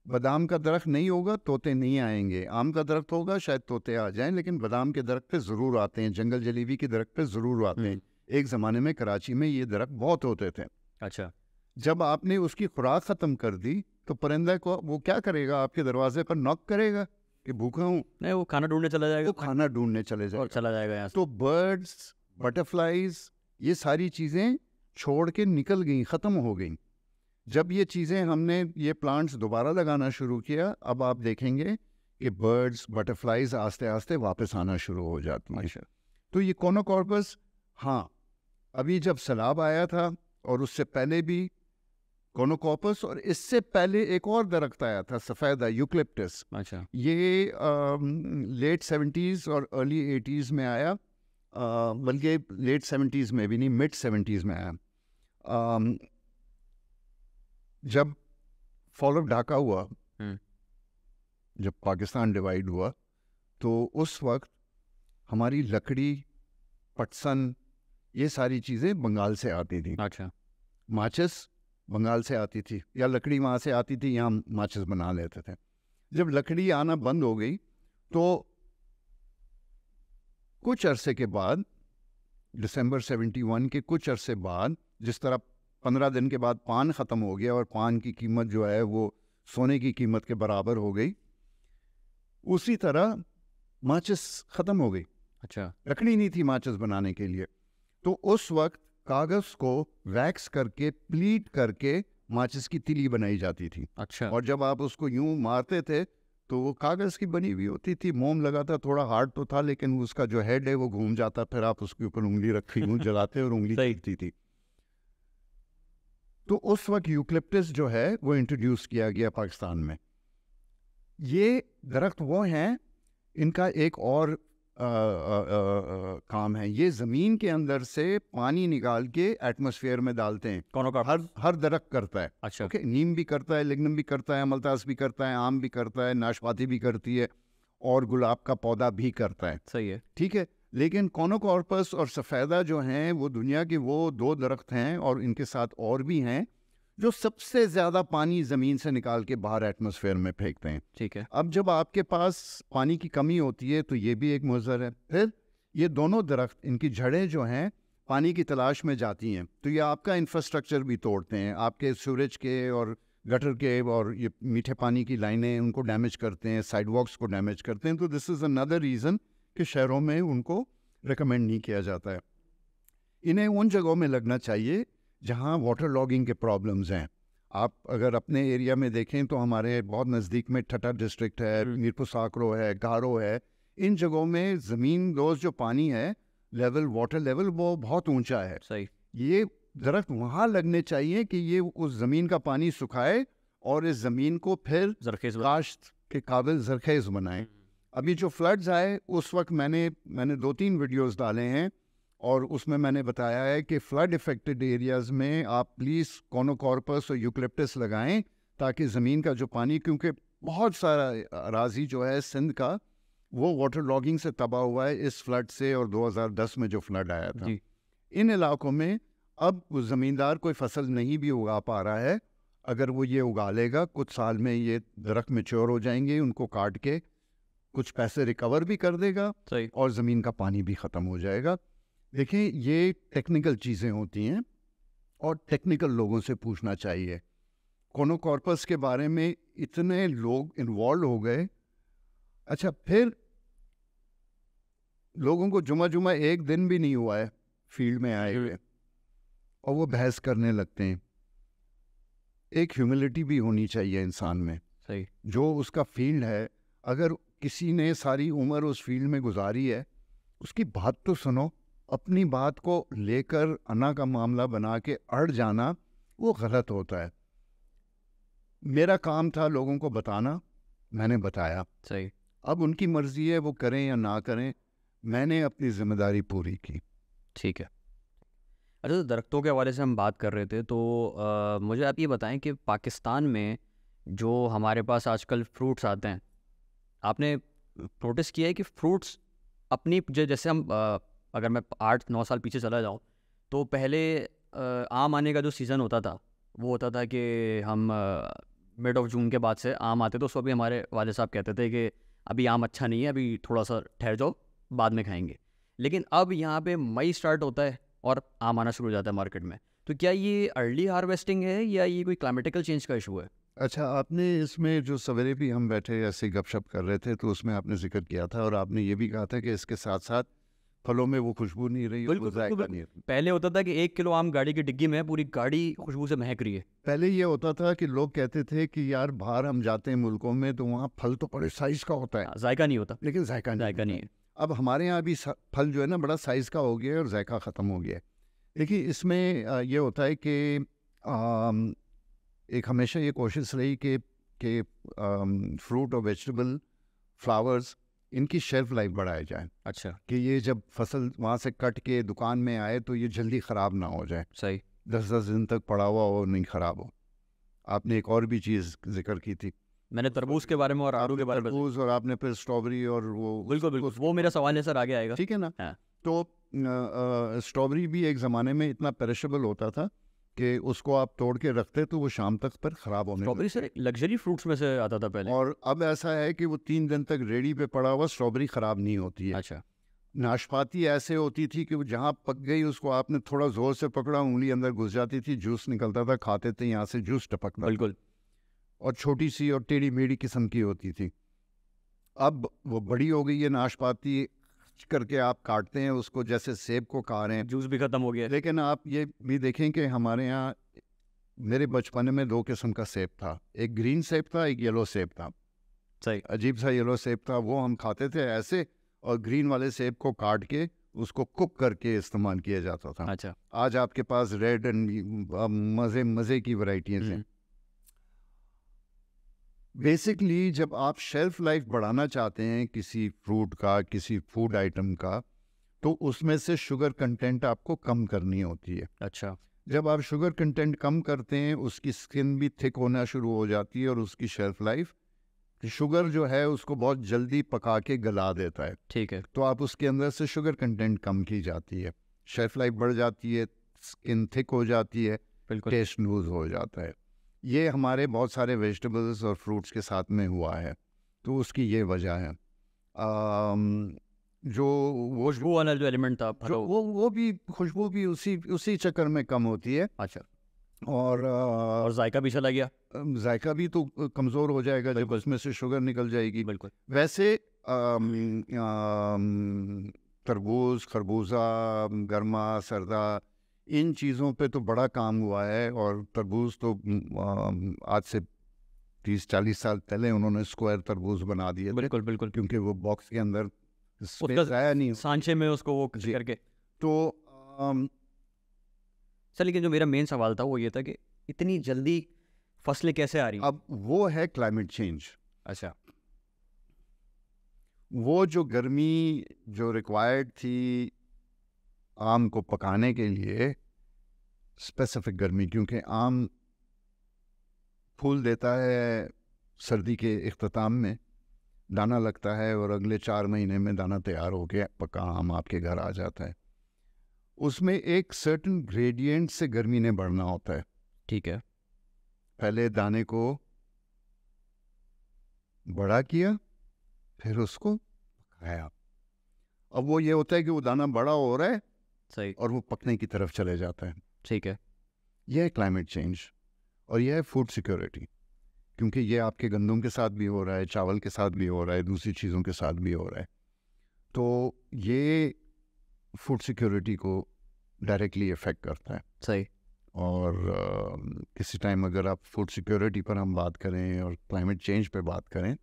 बादाम का दरख्त नहीं होगा तोते नहीं आएंगे। आम का दरख्त होगा शायद तोते आ जाएं, लेकिन बादाम के दरख्त पे ज़रूर आते हैं, जंगल जलीबी के दरख्त पे ज़रूर आते हैं। एक ज़माने में कराची में ये दरख्त बहुत होते थे। अच्छा। जब आपने उसकी खुराक ख़त्म कर दी तो परिंदा को वो क्या करेगा? आपके दरवाजे पर नॉक करेगा कि भूखा हूँ, नहीं, वो खाना ढूंढने चला जाएगा, वो खाना ढूंढने चले जाएगा और चला जाएगा यहाँ से। तो बर्ड्स, बटरफ्लाइज, ये सारी चीज़ें छोड़ के निकल गई, ख़त्म हो गई। जब ये चीज़ें हमने ये प्लांट्स दोबारा लगाना शुरू किया, अब आप देखेंगे कि बर्ड्स, बटरफ्लाइज आस्ते आस्ते वापस आना शुरू हो जाती हैं। अच्छा। तो ये कोनोकॉर्पस, हाँ, अभी जब सैलाब आया था और उससे पहले भी कोनोकॉर्पस, और इससे पहले एक और दरख्त आया था सफ़ेदा, यूकलिप्टस। अच्छा। ये लेट 70s और अर्ली 80s में आया, बल्कि लेट 70s में भी नहीं, मिड 70s में आया। जब फॉल ऑफ ढाका हुआ, जब पाकिस्तान डिवाइड हुआ, तो उस वक्त हमारी लकड़ी, पटसन, ये सारी चीज़ें बंगाल से आती थी। अच्छा। माचिस बंगाल से आती थी, या लकड़ी वहाँ से आती थी, यहाँ माचिस बना लेते थे। जब लकड़ी आना बंद हो गई तो कुछ अरसे के बाद, दिसंबर 71 के कुछ अरसे बाद, जिस तरह 15 दिन के बाद पान ख़त्म हो गया और पान की कीमत जो है वो सोने की कीमत के बराबर हो गई, उसी तरह माचिस ख़त्म हो गई। अच्छा। लकड़ी नहीं थी माचिस बनाने के लिए, तो उस वक्त कागज़ को वैक्स करके, प्लीट करके माचिस की तिली बनाई जाती थी। अच्छा। और जब आप उसको यूं मारते थे तो वो कागज़ की बनी हुई होती थी, मोम लगा था, थोड़ा हार्ड तो था, लेकिन उसका जो हेड है वो घूम जाता, फिर आप उसके ऊपर उंगली रखी यूं जलाते और उंगली चलती थी। तो उस वक्त यूकलिप्टस जो है वो इंट्रोड्यूस किया गया पाकिस्तान में। ये दरख्त वो हैं, इनका एक और काम है, ये ज़मीन के अंदर से पानी निकाल के एटमॉस्फेयर में डालते हैं। हर दरख्त करता है। अच्छा। ओके, नीम भी करता है, लिग्नम भी करता है, अमलतास भी करता है, आम भी करता है, नाशपाती भी करती है, और गुलाब का पौधा भी करता है। सही है। ठीक है, लेकिन कोनोकॉर्पस और सफ़ेदा जो हैं वो दुनिया के वो 2 दरख्त हैं, और इनके साथ और भी हैं, जो सबसे ज़्यादा पानी ज़मीन से निकाल के बाहर एटमॉस्फेयर में फेंकते हैं। ठीक है। अब जब आपके पास पानी की कमी होती है तो ये भी एक मुज़र है। फिर ये दोनों दरख्त, इनकी जड़ें जो हैं पानी की तलाश में जाती हैं, तो ये आपका इंफ्रास्ट्रक्चर भी तोड़ते हैं, आपके सूरज के और गटर के और ये मीठे पानी की लाइनें, उनको डैमेज करते हैं, साइडवॉक्स को डैमेज करते हैं। तो दिस इज़ अनदर रीज़न कि शहरों में उनको रिकमेंड नहीं किया जाता है। इन्हें उन जगहों में लगना चाहिए जहाँ वाटर लॉगिंग के प्रॉब्लम्स हैं। आप अगर अपने एरिया में देखें तो हमारे बहुत नज़दीक में ठट्टा डिस्ट्रिक्ट है, मीरपुर साकरो है, गारो है, इन जगहों में ज़मीन दोज जो पानी है, लेवल, वाटर लेवल वो बहुत ऊंचा है। सही। ये दरख्त वहाँ लगने चाहिए कि ये उस ज़मीन का पानी सुखाए और इस ज़मीन को फिर काश्त के काबिल ज़रखेज़ बनाए। अभी जो फ्लड्स आए उस वक्त मैंने 2-3 वीडियोस डाले हैं, और उसमें मैंने बताया है कि फ्लड इफ़ेक्टेड एरियाज़ में आप प्लीज़ कोनोकॉर्पस और यूकलिप्टस लगाएं, ताकि ज़मीन का जो पानी, क्योंकि बहुत सारा अराज़ी जो है सिंध का वो वाटर लॉगिंग से तबाह हुआ है इस फ्लड से, और 2010 में जो फ्लड आया था। इन इलाकों में अब वो ज़मींदार कोई फसल नहीं भी उगा पा रहा है। अगर वो ये उगा लेगा, कुछ साल में ये दरख्त मैच्योर हो जाएंगे, उनको काट के कुछ पैसे रिकवर भी कर देगा, और ज़मीन का पानी भी ख़त्म हो जाएगा। देखिए, ये टेक्निकल चीज़ें होती हैं और टेक्निकल लोगों से पूछना चाहिए। कोनोकॉर्पस के बारे में इतने लोग इन्वॉल्व हो गए। अच्छा, फिर लोगों को जुमा एक दिन भी नहीं हुआ है फील्ड में आए हुए, और वो बहस करने लगते हैं। एक ह्यूमिलिटी भी होनी चाहिए इंसान में। सही। जो उसका फील्ड है, अगर किसी ने सारी उम्र उस फील्ड में गुजारी है, उसकी बात तो सुनो। अपनी बात को लेकर अना का मामला बना के अड़ जाना वो गलत होता है। मेरा काम था लोगों को बताना, मैंने बताया। सही। अब उनकी मर्जी है वो करें या ना करें, मैंने अपनी जिम्मेदारी पूरी की। ठीक है। अच्छा, तो दरख्तों के हवाले से हम बात कर रहे थे, तो मुझे आप ये बताएं कि पाकिस्तान में जो हमारे पास आजकल फ्रूट्स आते हैं, आपने नोटिस किया है कि फ्रूट्स अपनी जैसे हम अगर मैं 8-9 साल पीछे चला जाऊं, तो पहले आम आने का जो सीज़न होता था वो होता था कि हम मिड ऑफ जून के बाद से आम आते, तो उसको भी हमारे वाले साहब कहते थे कि अभी आम अच्छा नहीं है, अभी थोड़ा सा ठहर जाओ, बाद में खाएंगे। लेकिन अब यहाँ पे मई स्टार्ट होता है और आम आना शुरू हो जाता है मार्केट में। तो क्या ये अर्ली हार्वेस्टिंग है या ये कोई क्लाइमेटिकल चेंज का इशू है? अच्छा, आपने इसमें जो सवेरे भी हम बैठे ऐसे गपशप कर रहे थे, तो उसमें आपने जिक्र किया था और आपने ये भी कहा था कि इसके साथ साथ फलों में वो खुशबू नहीं रही, बिल्कुल वो बिल्कुल जायका बिल्कुल। नहीं रही। पहले होता था कि 1 किलो आम गाड़ी की डिग्गी में है, पूरी गाड़ी खुशबू से महक रही है। पहले ये होता था कि लोग कहते थे कि यार बाहर हम जाते हैं मुल्कों में तो वहाँ फल तो बड़े साइज का होता है, जायका नहीं होता। लेकिन जायका नहीं जायका होता नहीं है। है। अब हमारे यहाँ भी फल जो है ना बड़ा साइज का हो गया है और जायका ख़त्म हो गया है। देखिए, इसमें ये होता है कि आम, एक हमेशा ये कोशिश रही कि फ्रूट और वेजिटेबल, फ्लावर्स, इनकी शेल्फ लाइफ बढ़ाई जाए, अच्छा। कि ये जब फसल वहाँ से कट के दुकान में आए तो ये जल्दी ख़राब ना हो जाए, सही। 10-10 दिन तक पड़ा हुआ हो, नहीं ख़राब हो। आपने एक और भी चीज़ जिक्र की थी, मैंने तरबूज के बारे में और आड़ू के बारे में। तरबूज, और आपने फिर स्ट्रॉबेरी और वो बिल्कुल बिल्कुल, वो मेरा सवाल है सर, आगे आएगा। ठीक है ना। हाँ। तो स्ट्रॉबेरी भी एक ज़माने में इतना पेरिशेबल होता था कि उसको आप तोड़ के रखते तो वो शाम तक पर ख़राब होने स्ट्रॉबेरी सर एक लग्जरी फ्रूट्स में से आता था पहले। और अब ऐसा है कि वो 3 दिन तक रेडी पे पड़ा हुआ स्ट्रॉबेरी ख़राब नहीं होती है। अच्छा। नाशपाती ऐसे होती थी कि वो जहाँ पक गई उसको आपने थोड़ा ज़ोर से पकड़ा, उंगली अंदर घुस जाती थी, जूस निकलता था, खाते थे यहाँ से जूस टपकता था। बिल्कुल। और छोटी सी और टेढ़ी मेढ़ी किस्म की होती थी। अब वो बड़ी हो गई है नाशपाती, करके आप काटते हैं उसको जैसे सेब को खा रहे हैं। जूस भी खत्म हो गया। लेकिन आप ये भी देखें कि हमारे यहाँ, मेरे बचपन में 2 किस्म का सेब था, एक ग्रीन सेब था, एक येलो सेब था। सही। अजीब सा येलो सेब था, वो हम खाते थे ऐसे, और ग्रीन वाले सेब को काट के उसको कुक करके इस्तेमाल किया जाता था। अच्छा। आज आपके पास रेड एंड मज़े मज़े की वैरायटियाँ हैं। बेसिकली जब आप शेल्फ लाइफ बढ़ाना चाहते हैं किसी फ्रूट का, किसी फूड आइटम का, तो उसमें से शुगर कंटेंट आपको कम करनी होती है। अच्छा। जब आप शुगर कंटेंट कम करते हैं, उसकी स्किन भी थिक होना शुरू हो जाती है और उसकी शेल्फ लाइफ, शुगर जो है उसको बहुत जल्दी पका के गला देता है। ठीक है। तो आप उसके अंदर से शुगर कंटेंट कम की जाती है, शेल्फ लाइफ बढ़ जाती है, स्किन थिक हो जाती है, बिल्कुल। टेस्ट लूज हो जाता है। ये हमारे बहुत सारे वेजिटेबल्स और फ्रूट्स के साथ में हुआ है, तो उसकी ये वजह है। जो वो खुशबू वाला जो एलिमेंट था जो वो भी खुशबू भी उसी चक्कर में कम होती है, अच्छा। और और जायका भी चला गया। जायका भी तो कमज़ोर हो जाएगा जब उसमें से शुगर निकल जाएगी। बिल्कुल। वैसे तरबूज, खरबूजा, गर्मा सर्दा, इन चीज़ों पे तो बड़ा काम हुआ है। और तरबूज तो आज से 30-40 साल पहले उन्होंने स्क्वायर तरबूज बना दिए थे, बिल्कुल बिल्कुल। क्योंकि वो बॉक्स के अंदर स्पेस उसका आया नहीं। सांचे में उसको वो जी। करके। तो सर लेकिन जो मेरा मेन सवाल था वो ये था कि इतनी जल्दी फसलें कैसे आ रही हैं? अब वो है क्लाइमेट चेंज। अच्छा। वो जो गर्मी जो रिक्वायर्ड थी आम को पकाने के लिए, स्पेसिफिक गर्मी, क्योंकि आम फूल देता है सर्दी के इख्तिताम में, दाना लगता है और अगले 4 महीने में दाना तैयार हो के पका आम आपके घर आ जाता है। उसमें एक सर्टेन ग्रेडियंट से गर्मी ने बढ़ना होता है। ठीक है। पहले दाने को बड़ा किया, फिर उसको पकाया। अब वो ये होता है कि वो दाना बड़ा हो रहा है सही। और वो पकने की तरफ चले जाता है। ठीक है। यह है क्लाइमेट चेंज, और यह है फूड सिक्योरिटी, क्योंकि ये आपके गंदम के साथ भी हो रहा है, चावल के साथ भी हो रहा है, दूसरी चीज़ों के साथ भी हो रहा है। तो ये फूड सिक्योरिटी को डायरेक्टली इफ़ेक्ट करता है। सही। और किसी टाइम अगर आप फूड सिक्योरिटी पर हम बात करें और क्लाइमेट चेंज पे बात करें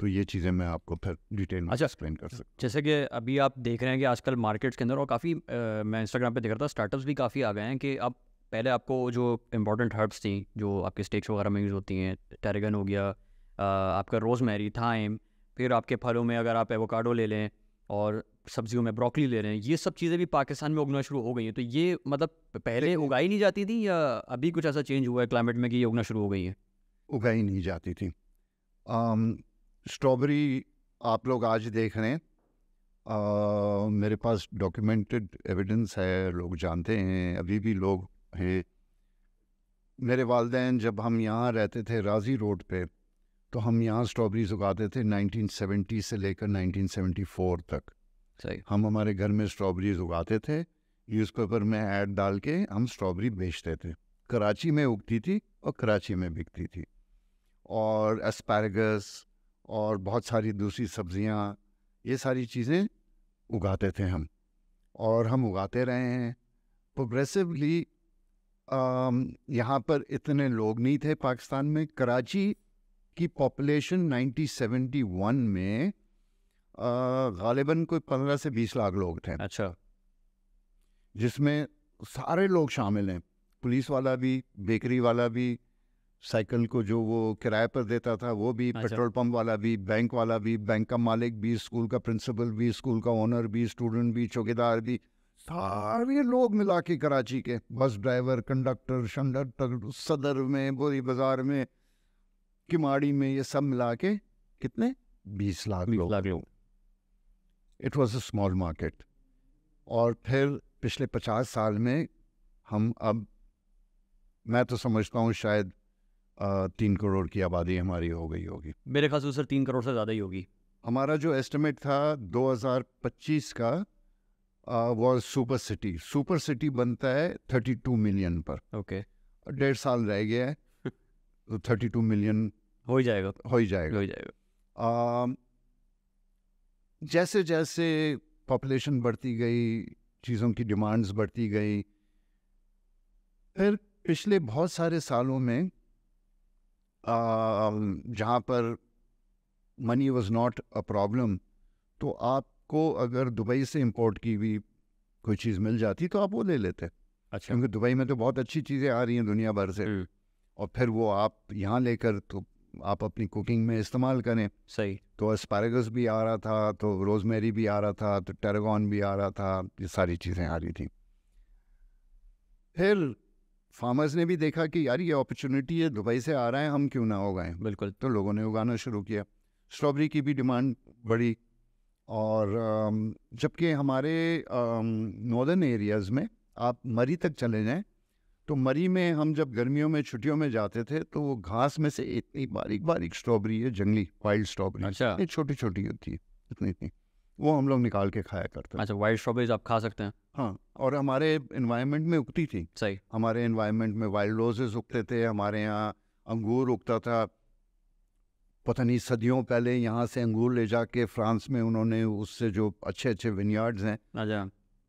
तो ये चीज़ें मैं आपको फिर डिटेल में अच्छा, एक्सप्लेन कर सकता जैसे कि अभी आप देख रहे हैं कि आजकल मार्केट्स के अंदर और काफ़ी मैं इंस्टाग्राम पे देख रहा था, स्टार्टअप्स भी काफ़ी आ गए हैं कि अब पहले आपको जो इंपॉर्टेंट हर्ब्स थी जो आपके स्टेक्स वगैरह में यूज़ होती हैं, टेरेगन हो गया, आपका रोजमेरी, थाइम, फिर आपके फलों में अगर आप एवोकाडो ले लें और सब्जियों में ब्रोकली ले रहे हैं, ये सब चीज़ें भी पाकिस्तान में उगना शुरू हो गई हैं। तो ये मतलब पहले देखिए- उगाई नहीं जाती थी या अभी कुछ ऐसा चेंज हुआ है क्लाइमेट में कि ये उगना शुरू हो गई है? उगाई नहीं जाती थी। स्ट्रॉबेरी आप लोग आज देख रहे हैं, मेरे पास डॉक्यूमेंटेड एविडेंस है, लोग जानते हैं, अभी भी लोग हैं। मेरे वालिदैन जब हम यहाँ रहते थे राजी रोड पे, तो हम यहाँ स्ट्रॉबेरीज उगाते थे 1970 से लेकर 1974 तक। सही। हम हमारे घर में स्ट्रॉबेरीज उगाते थे, न्यूज़पेपर में ऐड डाल के हम स्ट्रॉबेरी बेचते थे। कराची में उगती थी और कराची में बिकती थी। और एस्पैरागस और बहुत सारी दूसरी सब्जियां, ये सारी चीज़ें उगाते थे हम, और हम उगाते रहे हैं प्रोग्रेसिवली। यहाँ पर इतने लोग नहीं थे पाकिस्तान में। कराची की पॉपुलेशन 1971 में गालिबन कोई 15 से 20 लाख लोग थे, अच्छा। जिसमें सारे लोग शामिल हैं, पुलिस वाला भी, बेकरी वाला भी, साइकिल को जो वो किराए पर देता था वो भी, अच्छा। पेट्रोल पंप वाला भी, बैंक वाला भी, बैंक का मालिक भी, स्कूल का प्रिंसिपल भी, स्कूल का ओनर भी, स्टूडेंट भी, चौकीदार भी, सारे लोग मिला के कराची के, बस ड्राइवर, कंडक्टर, शंडक्टर, सदर में, बोरी बाजार में, किमाड़ी में, ये सब मिला के कितने 20 लाख लोग। लोग। It was a small market. और फिर पिछले 50 साल में हम अब, मैं तो समझता हूँ शायद 3 करोड़ की आबादी हमारी हो गई होगी। मेरे ख्याल से सर 3 करोड़ से ज़्यादा ही होगी। हमारा जो एस्टिमेट था 2025 का वो सुपर सिटी, सुपर सिटी बनता है 32 मिलियन पर। ओके। 1.5 साल रह गया है तो 32 मिलियन हो ही जाएगा। हो ही जाएगा। हो ही जाएगा। जैसे जैसे पॉपुलेशन बढ़ती गई, चीज़ों की डिमांड्स बढ़ती गई, फिर पिछले बहुत सारे सालों में जहाँ पर money was not a problem, तो आपको अगर दुबई से इंपोर्ट की हुई कोई चीज़ मिल जाती तो आप वो ले लेते, अच्छा। क्योंकि दुबई में तो बहुत अच्छी चीज़ें आ रही हैं दुनिया भर से, और फिर वो आप यहाँ लेकर तो आप अपनी कुकिंग में इस्तेमाल करें। सही। तो एस्पैरागस भी आ रहा था, तो रोजमेरी भी आ रहा था, तो टेरेगॉन भी आ रहा था, ये सारी चीज़ें आ रही थी। फिर फार्मर्स ने भी देखा कि यार ये अपॉर्चुनिटी है, दुबई से आ रहा है, हम क्यों ना उगाएं। बिल्कुल। तो लोगों ने उगाना शुरू किया, स्ट्रॉबेरी की भी डिमांड बढ़ी। और जबकि हमारे नॉर्दर्न एरियाज़ में आप मरी तक चले जाएं, तो मरी में हम जब गर्मियों में छुट्टियों में जाते थे तो वो घास में से इतनी बारीक बारीक स्ट्रॉबेरी है, जंगली वाइल्ड स्ट्रॉबेरी, अच्छा। ये छोटी छोटी होती है, इतनी इतनी, वो हम लोग निकाल के खाया करते थे। अच्छा, वाइल्ड स्ट्रॉबेरीज आप खा सकते हैं। हाँ, और हमारे इन्वायरमेंट में उगती थी। सही। हमारे इन्वायरमेंट में वाइल्ड रोजेस उगते थे, हमारे यहाँ अंगूर उगता था। पता नहीं सदियों पहले यहाँ से अंगूर ले जाके फ्रांस में उन्होंने उससे जो अच्छे अच्छे विनयार्ड्स हैं, अच्छा।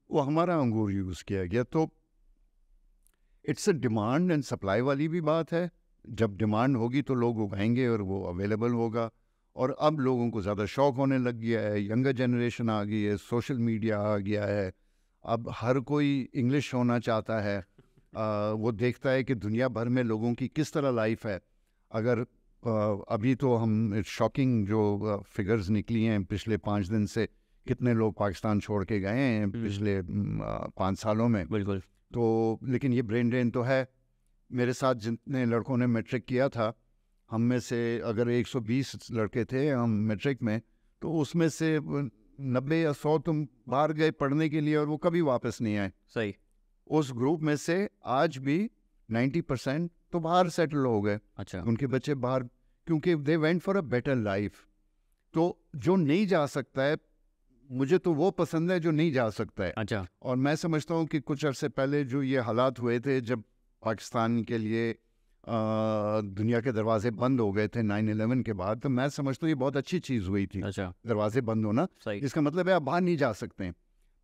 वो हमारा अंगूर यूज़ किया गया। तो it's a demand and supply वाली भी बात है। जब डिमांड होगी तो लोग उगाएंगे और वो अवेलेबल होगा। और अब लोगों को ज़्यादा शौक होने लग गया है, यंगर जनरेशन आ गई है, सोशल मीडिया आ गया है, अब हर कोई इंग्लिश होना चाहता है। वो देखता है कि दुनिया भर में लोगों की किस तरह लाइफ है। अगर अभी तो हम शॉकिंग जो फिगर्स निकली हैं पिछले 5 दिन से, कितने लोग पाकिस्तान छोड़ के गए हैं पिछले 5 सालों में। बिल्कुल। तो लेकिन ये ब्रेन ड्रेन तो है। मेरे साथ जितने लड़कों ने मैट्रिक किया था, हम में से अगर 120 लड़के थे हम मैट्रिक में, तो उसमें से 90 या 100 तुम बाहर गए पढ़ने के लिए और वो कभी वापस नहीं आए। सही। उस ग्रुप में से आज भी 90% तो बाहर सेटल हो गए। अच्छा। उनके बच्चे बाहर, क्योंकि they went for a better life. तो जो नहीं जा सकता है, मुझे तो वो पसंद है जो नहीं जा सकता है। अच्छा। और मैं समझता हूँ कि कुछ अरसे पहले जो ये हालात हुए थे, जब पाकिस्तान के लिए दुनिया के दरवाजे बंद हो गए थे 9/11 के बाद, तो मैं समझता हूँ ये बहुत अच्छी चीज़ हुई थी। अच्छा। दरवाजे बंद होना, सही। इसका मतलब है आप बाहर नहीं जा सकते।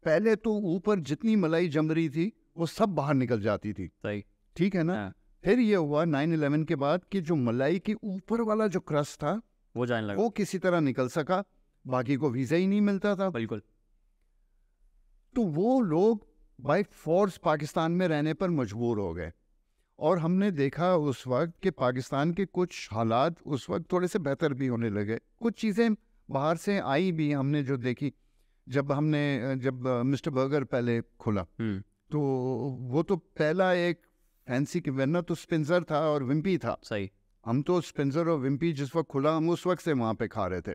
पहले तो ऊपर जितनी मलाई जम रही थी वो सब बाहर निकल जाती थी। सही। ठीक है ना। हाँ, फिर ये हुआ 9/11 के बाद कि जो मलाई के ऊपर वाला जो क्रस्ट था वो जाने लगा। वो किसी तरह निकल सका, बाकी को वीज़ा ही नहीं मिलता था। बिल्कुल। तो वो लोग बाय फोर्स पाकिस्तान में रहने पर मजबूर हो गए। और हमने देखा उस वक्त कि पाकिस्तान के कुछ हालात उस वक्त थोड़े से बेहतर भी होने लगे। कुछ चीज़ें बाहर से आई भी, हमने जो देखी, जब मिस्टर बर्गर पहले खुला तो वो तो पहला एक फैंसी की, वरना तो स्पिंसर था और विम्पी था। सही। हम तो स्पिंसर और विम्पी जिस वक्त खुला हम उस वक्त से वहाँ पे खा रहे थे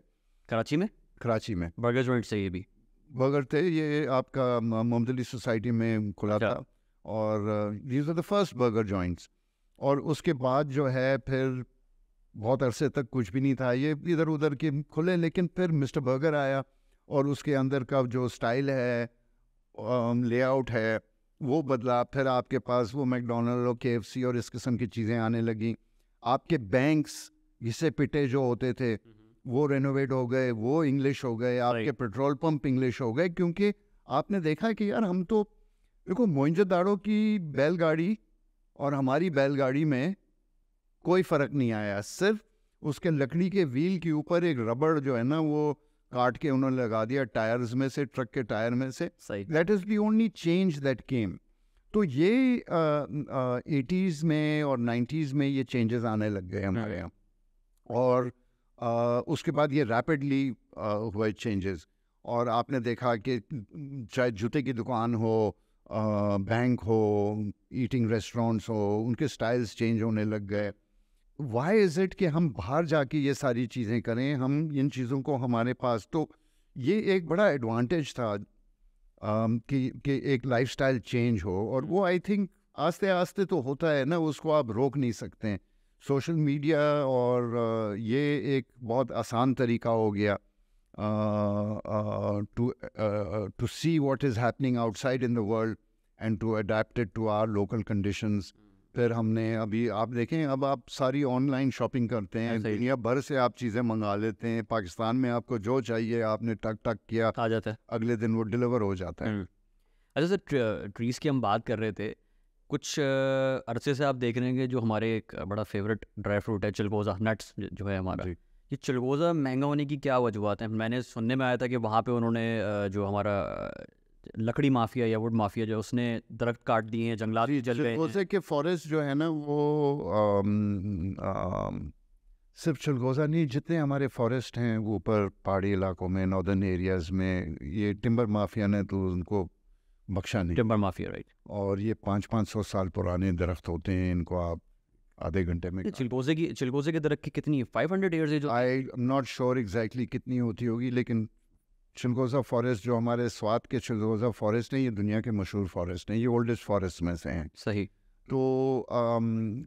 कराची में कराची में। बर्गर जॉइंट से ये भी। बर्गर थे, ये आपका मोहम्मद अली सोसाइटी में खुला अच्छा। था, और these are the first burger joints. और उसके बाद जो है फिर बहुत अरसे तक कुछ भी नहीं था, ये इधर उधर के खुले, लेकिन फिर मिस्टर बर्गर आया और उसके अंदर का जो स्टाइल है, लेआउट है, वो बदला। फिर आपके पास वो मैकडोनल्ड और KFC और इस किस्म की चीज़ें आने लगी। आपके बैंक्स घिसे पिटे जो होते थे वो रेनोवेट हो गए, वो इंग्लिश हो गए, आपके पेट्रोल पंप इंग्लिश हो गए, क्योंकि आपने देखा कि यार हम तो देखो मोइंजोदाड़ो की बैलगाड़ी और हमारी बैलगाड़ी में कोई फ़र्क नहीं आया, सिर्फ उसके लकड़ी के व्हील के ऊपर एक रबड़ जो है ना वो काट के उन्होंने लगा दिया टायर्स में से, ट्रक के टायर में से। सही। That is the only change that came. तो ये 80s में और 90s में ये चेंजेस आने लग गए हमारे यहाँ, और उसके बाद ये रैपिडली हुए चेंजेस। और आपने देखा कि चाहे जूते की दुकान हो, बैंक हो, ईटिंग रेस्टोरेंट्स हो, उनके स्टाइल्स चेंज होने लग गए। वाई इज़ इट कि हम बाहर जाके ये सारी चीज़ें करें, हम इन चीज़ों को हमारे पास, तो ये एक बड़ा एडवांटेज था कि एक लाइफस्टाइल चेंज हो। और वो आई थिंक आस्ते आस्ते तो होता है ना, उसको आप रोक नहीं सकते हैं। सोशल मीडिया और ये एक बहुत आसान तरीका हो गया to see what is happening outside in the world and to adapt it to our local conditions. फिर हमने अभी आप देखें, अब आप सारी ऑनलाइन शॉपिंग करते हैं, सही। दुनिया भर से आप चीज़ें मंगा लेते हैं। पाकिस्तान में आपको जो चाहिए आपने टक टक किया, आ जाता है। अगले दिन वो डिलीवर हो जाता है। अच्छा सर, ट्रीज़ की हम बात कर रहे थे। कुछ अरसे से आप देख रहे हैं कि जो हमारे एक बड़ा फेवरेट ड्राई फ्रूट है चिलगोज़ा नट्स जो है हमारा, जी। ये चिलगोज़ा महंगा होने की क्या वजूहत हैं? मैंने सुनने में आया था कि वहाँ पे उन्होंने जो हमारा लकड़ी माफिया या वुड माफिया जो है, उसने दरख्त काट दिए हैं, जंगलात जी, जल गए हैं। चिलगोज़े के फॉरेस्ट जो है ना वो सिर्फ चिलगोज़ा नहीं, जितने हमारे फॉरेस्ट हैं वो ऊपर पहाड़ी इलाकों में, नॉर्दर्न एरियाज़ में, ये टिम्बर माफिया ने तो उनको बख्शा नहीं। Timber mafia, right. और ये 500-500 साल पुराने दरख्त होते हैं, इनको आप आधे घंटे में चिलगोज़े के दरख्त की कितनी 500 years age? I am not sure exactly कितनी होती होगी, लेकिन चिलगोज़ा फॉरेस्ट जो हमारे स्वात के चिलगोज़ा फॉरेस्ट हैं, ये दुनिया के मशहूर फॉरेस्ट हैं, ये ओल्डेस्ट फॉरेस्ट में से हैं। सही। तो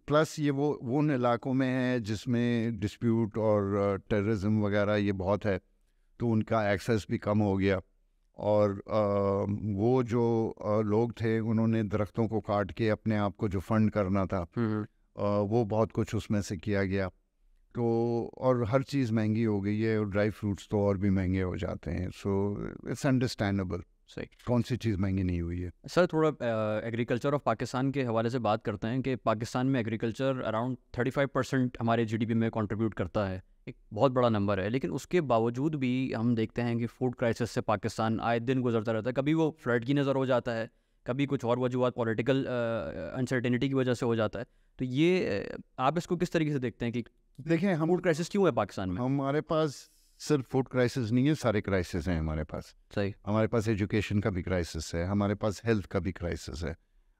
प्लस ये वो उन इलाकों में है जिसमें डिस्प्यूट और टेररिज्म वगैरह ये बहुत है, तो उनका एक्सेस भी कम हो गया। और वो जो लोग थे उन्होंने दरख्तों को काट के अपने आप को जो फंड करना था, वो बहुत कुछ उसमें से किया गया। तो और हर चीज़ महंगी हो गई है, और ड्राई फ्रूट्स तो और भी महंगे हो जाते हैं। सो इट्स अंडरस्टैंडेबल, सही। कौन सी चीज़ महंगी नहीं हुई है। सर, थोड़ा एग्रीकल्चर ऑफ पाकिस्तान के हवाले से बात करते हैं कि पाकिस्तान में एग्रीकल्चर अराउंड 35% हमारे जीडीपी में कंट्रीब्यूट करता है। एक बहुत बड़ा नंबर है, लेकिन उसके बावजूद भी हम देखते हैं कि फूड क्राइसिस से पाकिस्तान आए दिन गुजरता रहता है। कभी वो फ्लड की नज़र हो जाता है, कभी कुछ और वजूहत पॉलिटिकल अनसर्टेनिटी की वजह से हो जाता है। तो ये आप इसको किस तरीके से देखते हैं कि देखें, हम फूड क्राइसिस क्यों है पाकिस्तान में? हमारे पास सिर्फ फूड क्राइसिस नहीं है, सारे क्राइसिस हैं हमारे पास। सही। हमारे पास एजुकेशन का भी क्राइसिस है, हमारे पास हेल्थ का भी क्राइसिस है।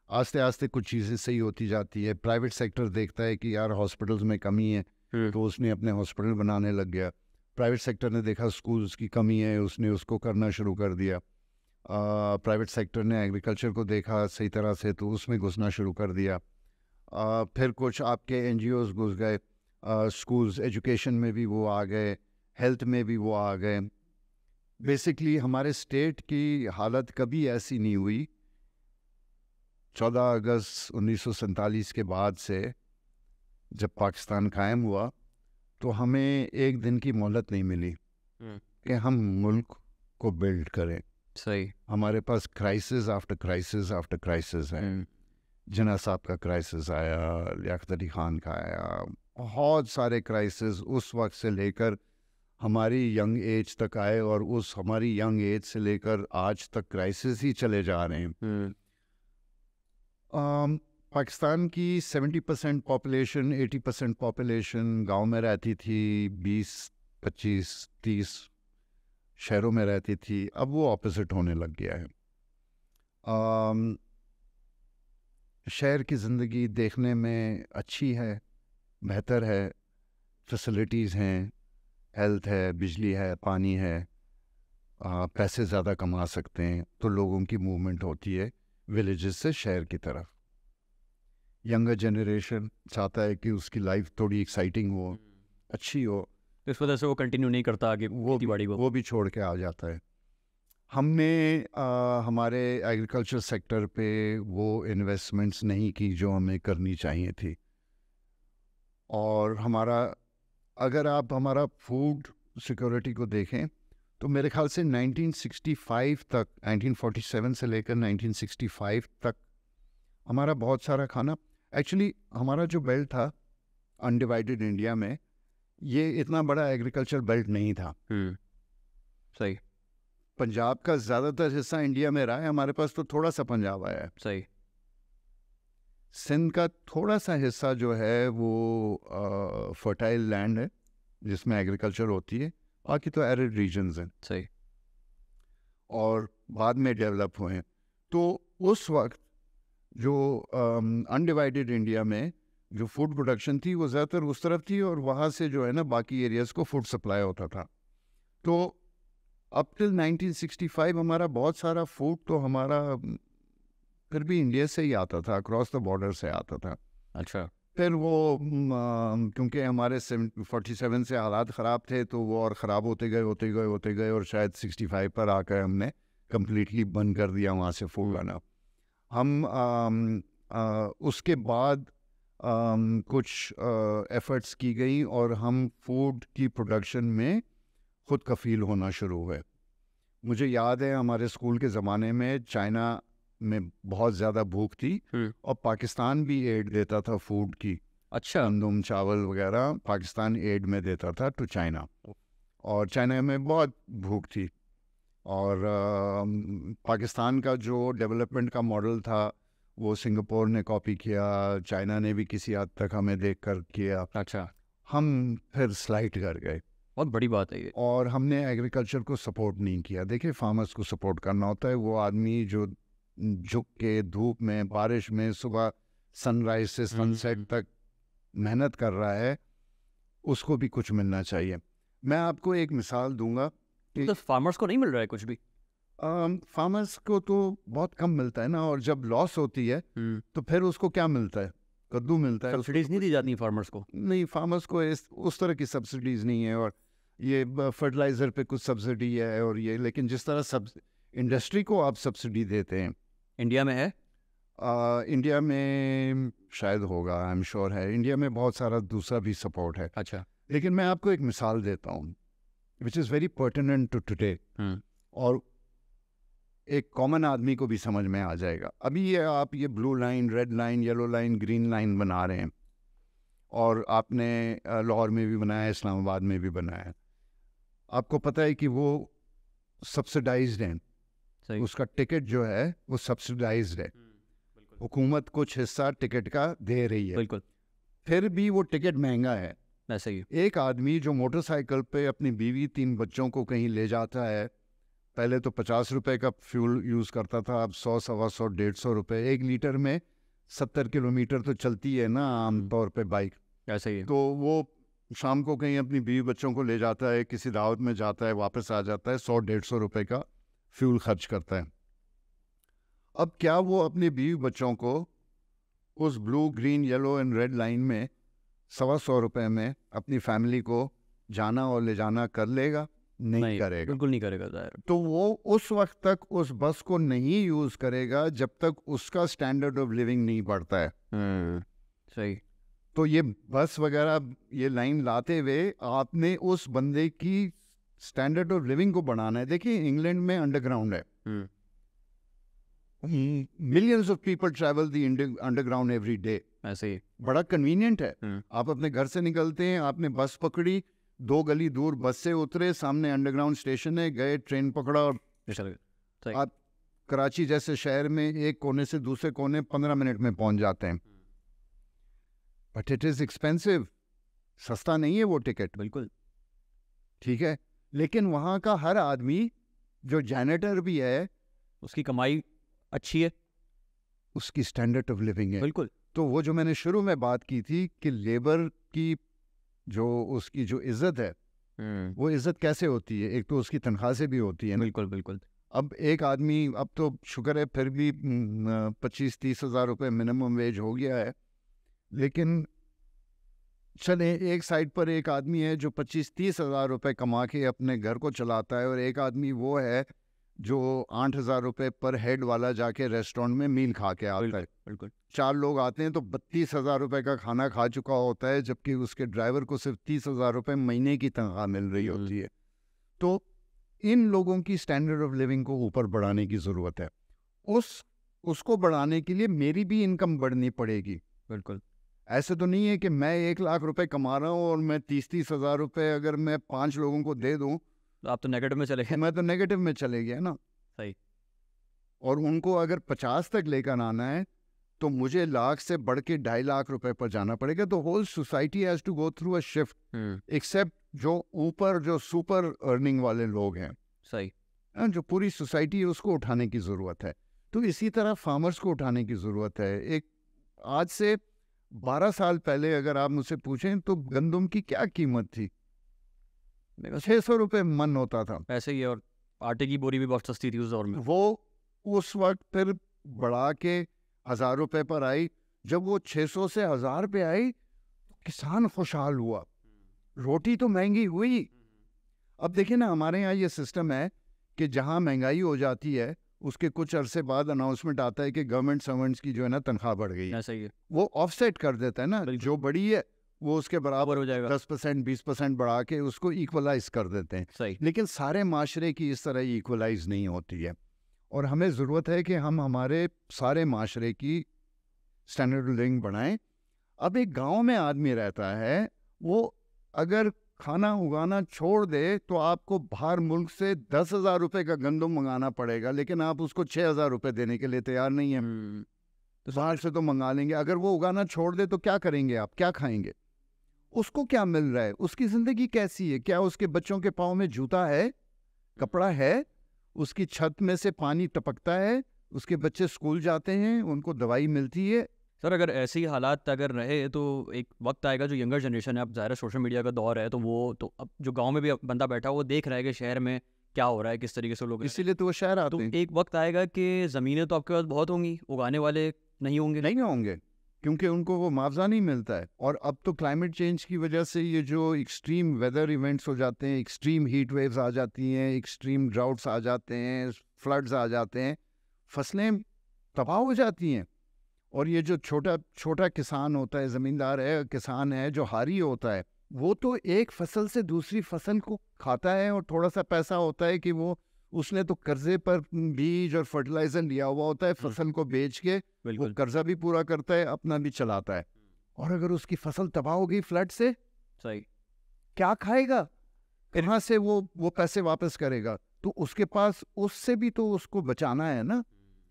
आस्ते आस्ते कुछ चीज़ें सही होती जाती है। प्राइवेट सेक्टर देखता है कि यार हॉस्पिटल्स में कमी है, तो उसने अपने हॉस्पिटल बनाने लग गया। प्राइवेट सेक्टर ने देखा स्कूल्स की कमी है, उसने उसको करना शुरू कर दिया। प्राइवेट सेक्टर ने एग्रीकल्चर को देखा सही तरह से, तो उसमें घुसना शुरू कर दिया। फिर कुछ आपके NGOs घुस गए, स्कूल्स एजुकेशन में भी वो आ गए, हेल्थ में भी वो आ गए। बेसिकली हमारे स्टेट की हालत कभी ऐसी नहीं हुई 14 अगस्त 1947 के बाद से, जब पाकिस्तान कायम हुआ, तो हमें एक दिन की मोहलत नहीं मिली कि हम मुल्क को बिल्ड करें। सही। हमारे पास crisis after crisis after crisis है। जिन्ना साहब का क्राइसिस आया, लियाकत अली खान का आया, बहुत सारे क्राइसिस उस वक्त से लेकर हमारी यंग एज तक आए, और उस हमारी यंग एज से लेकर आज तक क्राइसिस ही चले जा रहे हैं। पाकिस्तान की 70% पॉपुलेशन, 80% पॉपुलेशन गांव में रहती थी, 20, 25, 30 शहरों में रहती थी। अब वो ऑपोजिट होने लग गया है। शहर की ज़िंदगी देखने में अच्छी है, बेहतर है, फैसिलिटीज़ हैं, हेल्थ है, बिजली है, पानी है, पैसे ज़्यादा कमा सकते हैं, तो लोगों की मूवमेंट होती है विलेजेस से शहर की तरफ। यंगर जनरेशन चाहता है कि उसकी लाइफ थोड़ी एक्साइटिंग हो, अच्छी हो, इस वजह से वो कंटिन्यू नहीं करता आगे खेती-बाड़ी को। वो भी छोड़ के आ जाता है। हमने हमारे एग्रीकल्चर सेक्टर पे वो इन्वेस्टमेंट्स नहीं की जो हमें करनी चाहिए थी। और हमारा, अगर आप हमारा फूड सिक्योरिटी को देखें तो मेरे ख्याल से 1965 तक, 1947 से लेकर 1965 तक हमारा बहुत सारा खाना, एक्चुअली हमारा जो बेल्ट था अनडिवाइडेड इंडिया में, ये इतना बड़ा एग्रीकल्चर बेल्ट नहीं था। सही। पंजाब का ज़्यादातर हिस्सा इंडिया में रहा है, हमारे पास तो थोड़ा सा पंजाब आया है। सही। सिंध का थोड़ा सा हिस्सा जो है वो फर्टाइल लैंड है जिसमें एग्रीकल्चर होती है, बाकी तो एरिड रीजन्स हैं। सही। और बाद में डेवलप हुए हैं। तो उस वक्त जो अनडिवाइडेड इंडिया में जो फूड प्रोडक्शन थी वो ज़्यादातर उस तरफ थी, और वहाँ से जो है ना बाकी एरियाज़ को फूड सप्लाई होता था। तो अप टिल 1965 हमारा बहुत सारा फूड तो हमारा फिर भी इंडिया से ही आता था, अक्रॉस द बॉर्डर से आता था। अच्छा। फिर वो क्योंकि हमारे 47 से हालात ख़राब थे तो वो और ख़राब होते गए और शायद 65 पर आकर हमने कम्प्लीटली बंद कर दिया वहाँ से फूड लाना। हम उसके बाद कुछ एफ़र्ट्स की गई और हम फूड की प्रोडक्शन में ख़ुद कफ़ील होना शुरू हुए। मुझे याद है हमारे स्कूल के ज़माने में चाइना में बहुत ज़्यादा भूख थी, और पाकिस्तान भी एड देता था फूड की। अच्छा। गंदम, चावल वगैरह पाकिस्तान एड में देता था टू चाइना, और चाइना में बहुत भूख थी। और पाकिस्तान का जो डेवलपमेंट का मॉडल था वो सिंगापुर ने कॉपी किया, चाइना ने भी किसी हद तक हमें देख कर किया। अच्छा। हम फिर स्लाइड कर गए, बहुत बड़ी बात है ये। और हमने एग्रीकल्चर को सपोर्ट नहीं किया। देखिए, फार्मर्स को सपोर्ट करना होता है, वो आदमी जो झुक के धूप में, बारिश में, सुबह सनराइज से सनसेट तक मेहनत कर रहा है, उसको भी कुछ मिलना चाहिए। मैं आपको एक मिसाल दूंगा कि तो फार्मर्स को नहीं मिल रहा है कुछ भी? फार्मर्स को तो बहुत कम मिलता है ना, और जब लॉस होती है तो फिर उसको क्या मिलता है? कद्दू मिलता है। सब्सिडीज नहीं दी जाती फार्मर्स को? नहीं, फार्मर्स को उस तरह की सब्सिडीज नहीं है, और ये फर्टिलाइज़र पे कुछ सब्सिडी है और ये, लेकिन जिस तरह इंडस्ट्री को आप सब्सिडी देते हैं, इंडिया में है? इंडिया में शायद होगा, आई एम श्योर है, इंडिया में बहुत सारा दूसरा भी सपोर्ट है। अच्छा। लेकिन मैं आपको एक मिसाल देता हूँ which is very pertinent to today, और एक कॉमन आदमी को भी समझ में आ जाएगा। अभी ये आप ये blue line, red line, yellow line, green line बना रहे हैं, और आपने लाहौर में भी बनाया है, इस्लामाबाद में भी बनाया है। आपको पता है कि वो सब्सिडाइज्ड हैं, उसका टिकट जो है वो सब्सिडाइज्ड है, हुकूमत कुछ हिस्सा टिकट का दे रही है। बिल्कुल। फिर भी वो टिकट महंगा है। ऐसे ही एक आदमी जो मोटरसाइकिल पे अपनी बीवी, 3 बच्चों को कहीं ले जाता है, पहले तो 50 रुपए का फ्यूल यूज़ करता था, अब 100, 125, 150 रुपये। 1 लीटर में 70 किलोमीटर तो चलती है ना आम तौर पे बाइक। ऐसे ही। तो वो शाम को कहीं अपनी बीवी बच्चों को ले जाता है, किसी दावत में जाता है, वापस आ जाता है, 100-150 रुपये का फ्यूल खर्च करता है। अब क्या वो अपने बीवी बच्चों को उस blue, green, yellow and red line में 125 रुपये में अपनी फैमिली को जाना और ले जाना कर लेगा? नहीं करेगा, बिल्कुल नहीं करेगा ज़ाहिर। तो वो उस वक्त तक उस बस को नहीं यूज़ करेगा जब तक उसका स्टैंडर्ड ऑफ लिविंग नहीं बढ़ता है। सही। तो ये बस वगैरह, ये लाइन लाते हुए आपने उस बंदे की स्टैंडर्ड ऑफ लिविंग को बढ़ाना है। देखिए, इंग्लैंड में अंडरग्राउंड है, millions of people travel the underground every day. ऐसे ही। बड़ा कन्वीनियंट है। आप अपने घर से निकलते हैं, आपने बस पकड़ी, 2 गली दूर बस से उतरे, सामने अंडरग्राउंड स्टेशन है, गए, ट्रेन पकड़ा और चल गए। सही। आप कराची जैसे शहर में एक कोने से दूसरे कोने 15 मिनट में पहुंच जाते हैं। बट इट इज एक्सपेंसिव, सस्ता नहीं है वो टिकट। बिल्कुल। ठीक है, लेकिन वहाँ का हर आदमी जो जैनेटर भी है उसकी कमाई अच्छी है। उसकी स्टैंडर्ड ऑफ लिविंग है। बिल्कुल। तो वो जो मैंने शुरू में बात की थी कि लेबर की जो उसकी जो इज्जत है, वो इज्जत कैसे होती है, एक तो उसकी तनख्वाह से भी होती है ना। बिल्कुल बिल्कुल। अब एक आदमी, अब तो शुक्र है फिर भी 25-30 हज़ार रुपये मिनिमम वेज हो गया है, लेकिन चले एक साइड पर एक आदमी है जो 25-30 हज़ार रुपये कमा के अपने घर को चलाता है, और एक आदमी वो है जो 8 हज़ार रुपये पर हेड वाला जाके रेस्टोरेंट में मील खा के आता है। बिल्कुल। 4 लोग आते हैं तो 32 हज़ार रुपये का खाना खा चुका होता है, जबकि उसके ड्राइवर को सिर्फ 30 हज़ार रुपये महीने की तनख्वाह मिल रही होती है। तो इन लोगों की स्टैंडर्ड ऑफ लिविंग को ऊपर बढ़ाने की ज़रूरत है। उसको बढ़ाने के लिए मेरी भी इनकम बढ़नी पड़ेगी। बिल्कुल। ऐसे तो नहीं है कि मैं 1 लाख रुपए कमा रहा हूँ और मैं 30-30 हज़ार रुपये अगर मैं 5 लोगों को दे दूँ तो आप तो नेगेटिव में चले गए। मैं तो नेगेटिव में चले गया ना। सही। और उनको अगर 50 तक लेकर आना है तो मुझे लाख से बढ़ के 2.5 लाख रुपए पर जाना पड़ेगा। तो whole society has to go through a shift, except जो ऊपर जो सुपर अर्निंग वाले लोग हैं। सही। जो पूरी सोसाइटी है उसको उठाने की ज़रूरत है। तो इसी तरह फार्मर्स को उठाने की ज़रूरत है। एक आज से 12 साल पहले अगर आप मुझसे पूछें तो गंदम की क्या कीमत थी? 600 रुपये मन होता था। ऐसे ही है, और आटे की बोरी भी बहुत सस्ती थी उस दौर में। वो उस वक्त फिर बढ़ा के 1000 रुपये पर आई। जब वो 600 से 1000 पे आई तो किसान खुशहाल हुआ, रोटी तो महंगी हुई। अब देखिए ना, हमारे यहाँ ये सिस्टम है कि जहाँ महंगाई हो जाती है उसके कुछ अरसे बाद अनाउंसमेंट आता है कि गवर्नमेंट सर्वेंट्स की जो है ना तनख्वाह बढ़ गई है। ऐसा ही है। वो ऑफसेट कर देता है ना, जो बड़ी है वो उसके बराबर हो जाएगा। 10% 20% बढ़ा के उसको इक्वलाइज कर देते हैं। सही। लेकिन सारे माशरे की इस तरह इक्वलाइज नहीं होती है, और हमें ज़रूरत है कि हम हमारे सारे माशरे की स्टैंडर्ड ऑफ लिविंग बढ़ाएं। अब एक गांव में आदमी रहता है, वो अगर खाना उगाना छोड़ दे तो आपको बाहर मुल्क से 10,000 रुपये का गंदम मंगाना पड़ेगा, लेकिन आप उसको 6,000 रुपये देने के लिए तैयार नहीं है। तो बाहर से तो मंगा लेंगे। अगर वो उगाना छोड़ दे तो क्या करेंगे आप, क्या खाएंगे? उसको क्या मिल रहा है, उसकी ज़िंदगी कैसी है? क्या उसके बच्चों के पाँव में जूता है, कपड़ा है, उसकी छत में से पानी टपकता है, उसके बच्चे स्कूल जाते हैं, उनको दवाई मिलती है? सर अगर ऐसे ही हालात अगर रहे तो एक वक्त आएगा, जो यंगर जनरेशन है, अब ज़ाहिर सोशल मीडिया का दौर है, तो वो तो अब जो गांव में भी बंदा बैठा है वो देख रहा है कि शहर में क्या हो रहा है, किस तरीके से लोग, इसीलिए तो वो शहर आते तो हैं। एक वक्त आएगा कि ज़मीनें तो आपके पास बहुत होंगी, उगाने वाले नहीं होंगे। नहीं होंगे, क्योंकि उनको वो मुआवजा नहीं मिलता है। और अब तो क्लाइमेट चेंज की वजह से ये जो एक्सट्रीम वेदर इवेंट्स हो जाते हैं, एक्सट्रीम हीट वेव्स आ जाती हैं, एक्सट्रीम ड्राउट्स आ जाते हैं, फ्लड्स आ जाते हैं, फसलें तबाह हो जाती हैं। और ये जो छोटा किसान होता है, ज़मींदार है, किसान है, जो हारी होता है, वो तो एक फसल से दूसरी फसल को खाता है, और थोड़ा सा पैसा होता है कि वो उसने तो कर्जे पर बीज और फर्टिलाइजर लिया हुआ होता है, फसल को बेच के वो कर्जा भी पूरा करता है, अपना भी चलाता है। और अगर उसकी फसल तबाह हो गई फ्लड से, सही, क्या खाएगा? कहाँ से वो पैसे वापस करेगा? तो उसके पास उससे भी तो उसको बचाना है ना,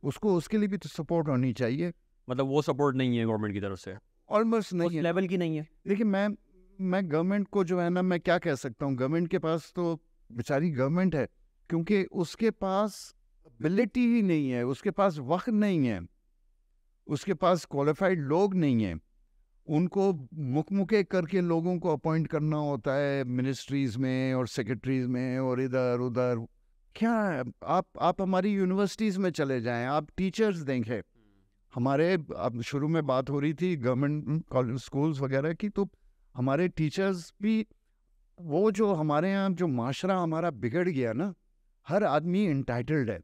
उसको उसके लिए भी तो सपोर्ट होनी चाहिए। मतलब वो सपोर्ट नहीं है गवर्नमेंट की तरफ से, ऑलमोस्ट नहीं उस है, लेवल की नहीं है। देखिए मैं गवर्नमेंट को जो है ना, मैं क्या कह सकता हूँ, गवर्नमेंट के पास तो बेचारी गवर्नमेंट है, क्योंकि उसके पास एबिलिटी ही नहीं है, उसके पास वक्त नहीं है, उसके पास क्वालिफाइड लोग नहीं हैं। उनको मुकमुके करके लोगों को अपॉइंट करना होता है मिनिस्ट्रीज़ में और सेक्रेटरीज़ में और इधर उधर। क्या है, आप हमारी यूनिवर्सिटीज़ में चले जाएं, आप टीचर्स देखें। हमारे अब शुरू में बात हो रही थी गवर्नमेंट कॉलेज स्कूल्स वगैरह की, तो हमारे टीचर्स भी, वो जो हमारे यहाँ जो माशरा हमारा बिगड़ गया ना, हर आदमी इंटाइटल्ड है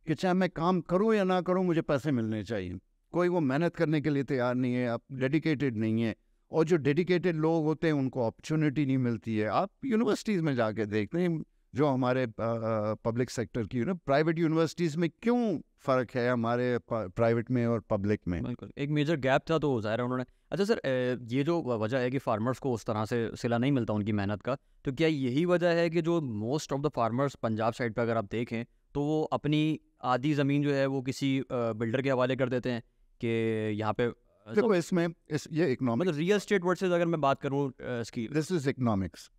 कि चाहे मैं काम करूँ या ना करूँ मुझे पैसे मिलने चाहिए। कोई वो मेहनत करने के लिए तैयार नहीं है, आप डेडिकेटेड नहीं है, और जो डेडिकेटेड लोग होते हैं उनको अपॉर्चुनिटी नहीं मिलती है। आप यूनिवर्सिटीज़ में जाके देखते हैं, जो हमारे पब्लिक सेक्टर की प्राइवेट यूनिवर्सिटीज़ में क्यों फ़र्क है हमारे प्राइवेट में और पब्लिक में? बिल्कुल एक मेजर गैप था तो ज़ाहिर है उन्होंने। अच्छा सर, ये जो वजह है कि फार्मर्स को उस तरह से सिला नहीं मिलता उनकी मेहनत का, तो क्या यही वजह है कि जो most of the farmers Punjab side पे अगर आप देखें तो वो अपनी आधी ज़मीन जो है वो किसी बिल्डर के हवाले कर देते हैं कि यहाँ पे देखो इसमें ये इकोनॉमिक, मतलब रियल स्टेट वर्सेस अगर मैं बात करूँ इसकी। This is economics.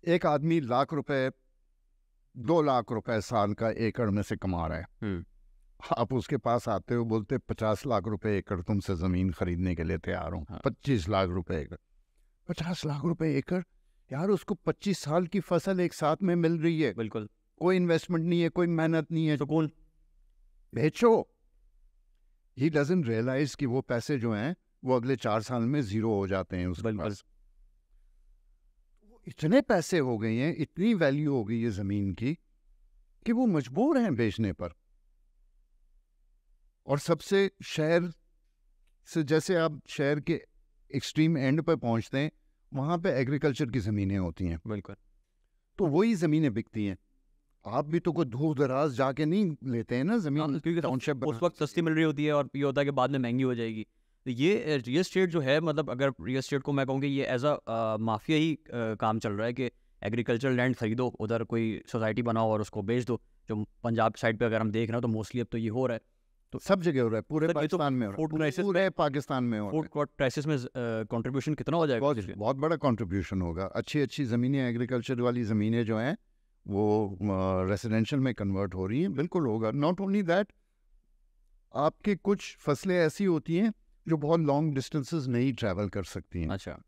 एक आदमी लाख रुपए 2 लाख रुपए साल का एकड़ में से कमा रहा है, आप उसके पास आते हो बोलते 50 लाख रुपए एकड़ तुमसे जमीन खरीदने के लिए तैयार हूँ। हाँ। 25 लाख रुपए एकड़, 50 लाख रुपए एकड़, यार उसको 25 साल की फसल एक साथ में मिल रही है, बिल्कुल कोई इन्वेस्टमेंट नहीं है, कोई मेहनत नहीं है, सुकून। बेचो। ही डजंट रियलाइज कि वो पैसे जो हैं वो अगले 4 साल में जीरो हो जाते हैं उसके बिल्कुल। पास। इतने पैसे हो गए हैं, इतनी वैल्यू हो गई है जमीन की कि वो मजबूर हैं बेचने पर। और सबसे शहर से, जैसे आप शहर के एक्सट्रीम एंड पर पहुंचते हैं, वहां पे एग्रीकल्चर की ज़मीनें होती हैं, बिल्कुल तो वही ज़मीनें बिकती हैं। आप भी तो कोई दूर दराज जाके नहीं लेते हैं ना ज़मीन, क्योंकि टाउनशिप उस वक्त सस्ती मिल रही होती है और ये होता है कि बाद में महंगी हो जाएगी। तो ये रियल स्टेट जो है, मतलब अगर रियल स्टेट को मैं कहूँ कि ये एज अ माफिया ही काम चल रहा है कि एग्रीकल्चर लैंड खरीदो, उधर कोई सोसाइटी बनाओ और उसको बेच दो। जो पंजाब साइड पे अगर हम देख रहे हैं तो मोस्टली अब तो ये हो रहा है। तो सब जगह हो रहा है, पूरे सर, ये तो पाकिस्तान में हो फूड रहा है, क्राइसिस पूरे पाकिस्तान में हो रहा है। फूड क्राइसिस में कंट्रीब्यूशन कितना हो जाएगा? बहुत बड़ा कंट्रीब्यूशन होगा। अच्छी अच्छी ज़मीनें, एग्रीकल्चर वाली ज़मीनें जो हैं वो रेसिडेंशियल में कन्वर्ट हो रही हैं, बिल्कुल होगा। नॉट ओनली दैट, आपके कुछ फसलें ऐसी होती हैं जो बहुत लॉन्ग डिस्टेंसेस नहीं ट्रैवल कर सकती हैं, अच्छा,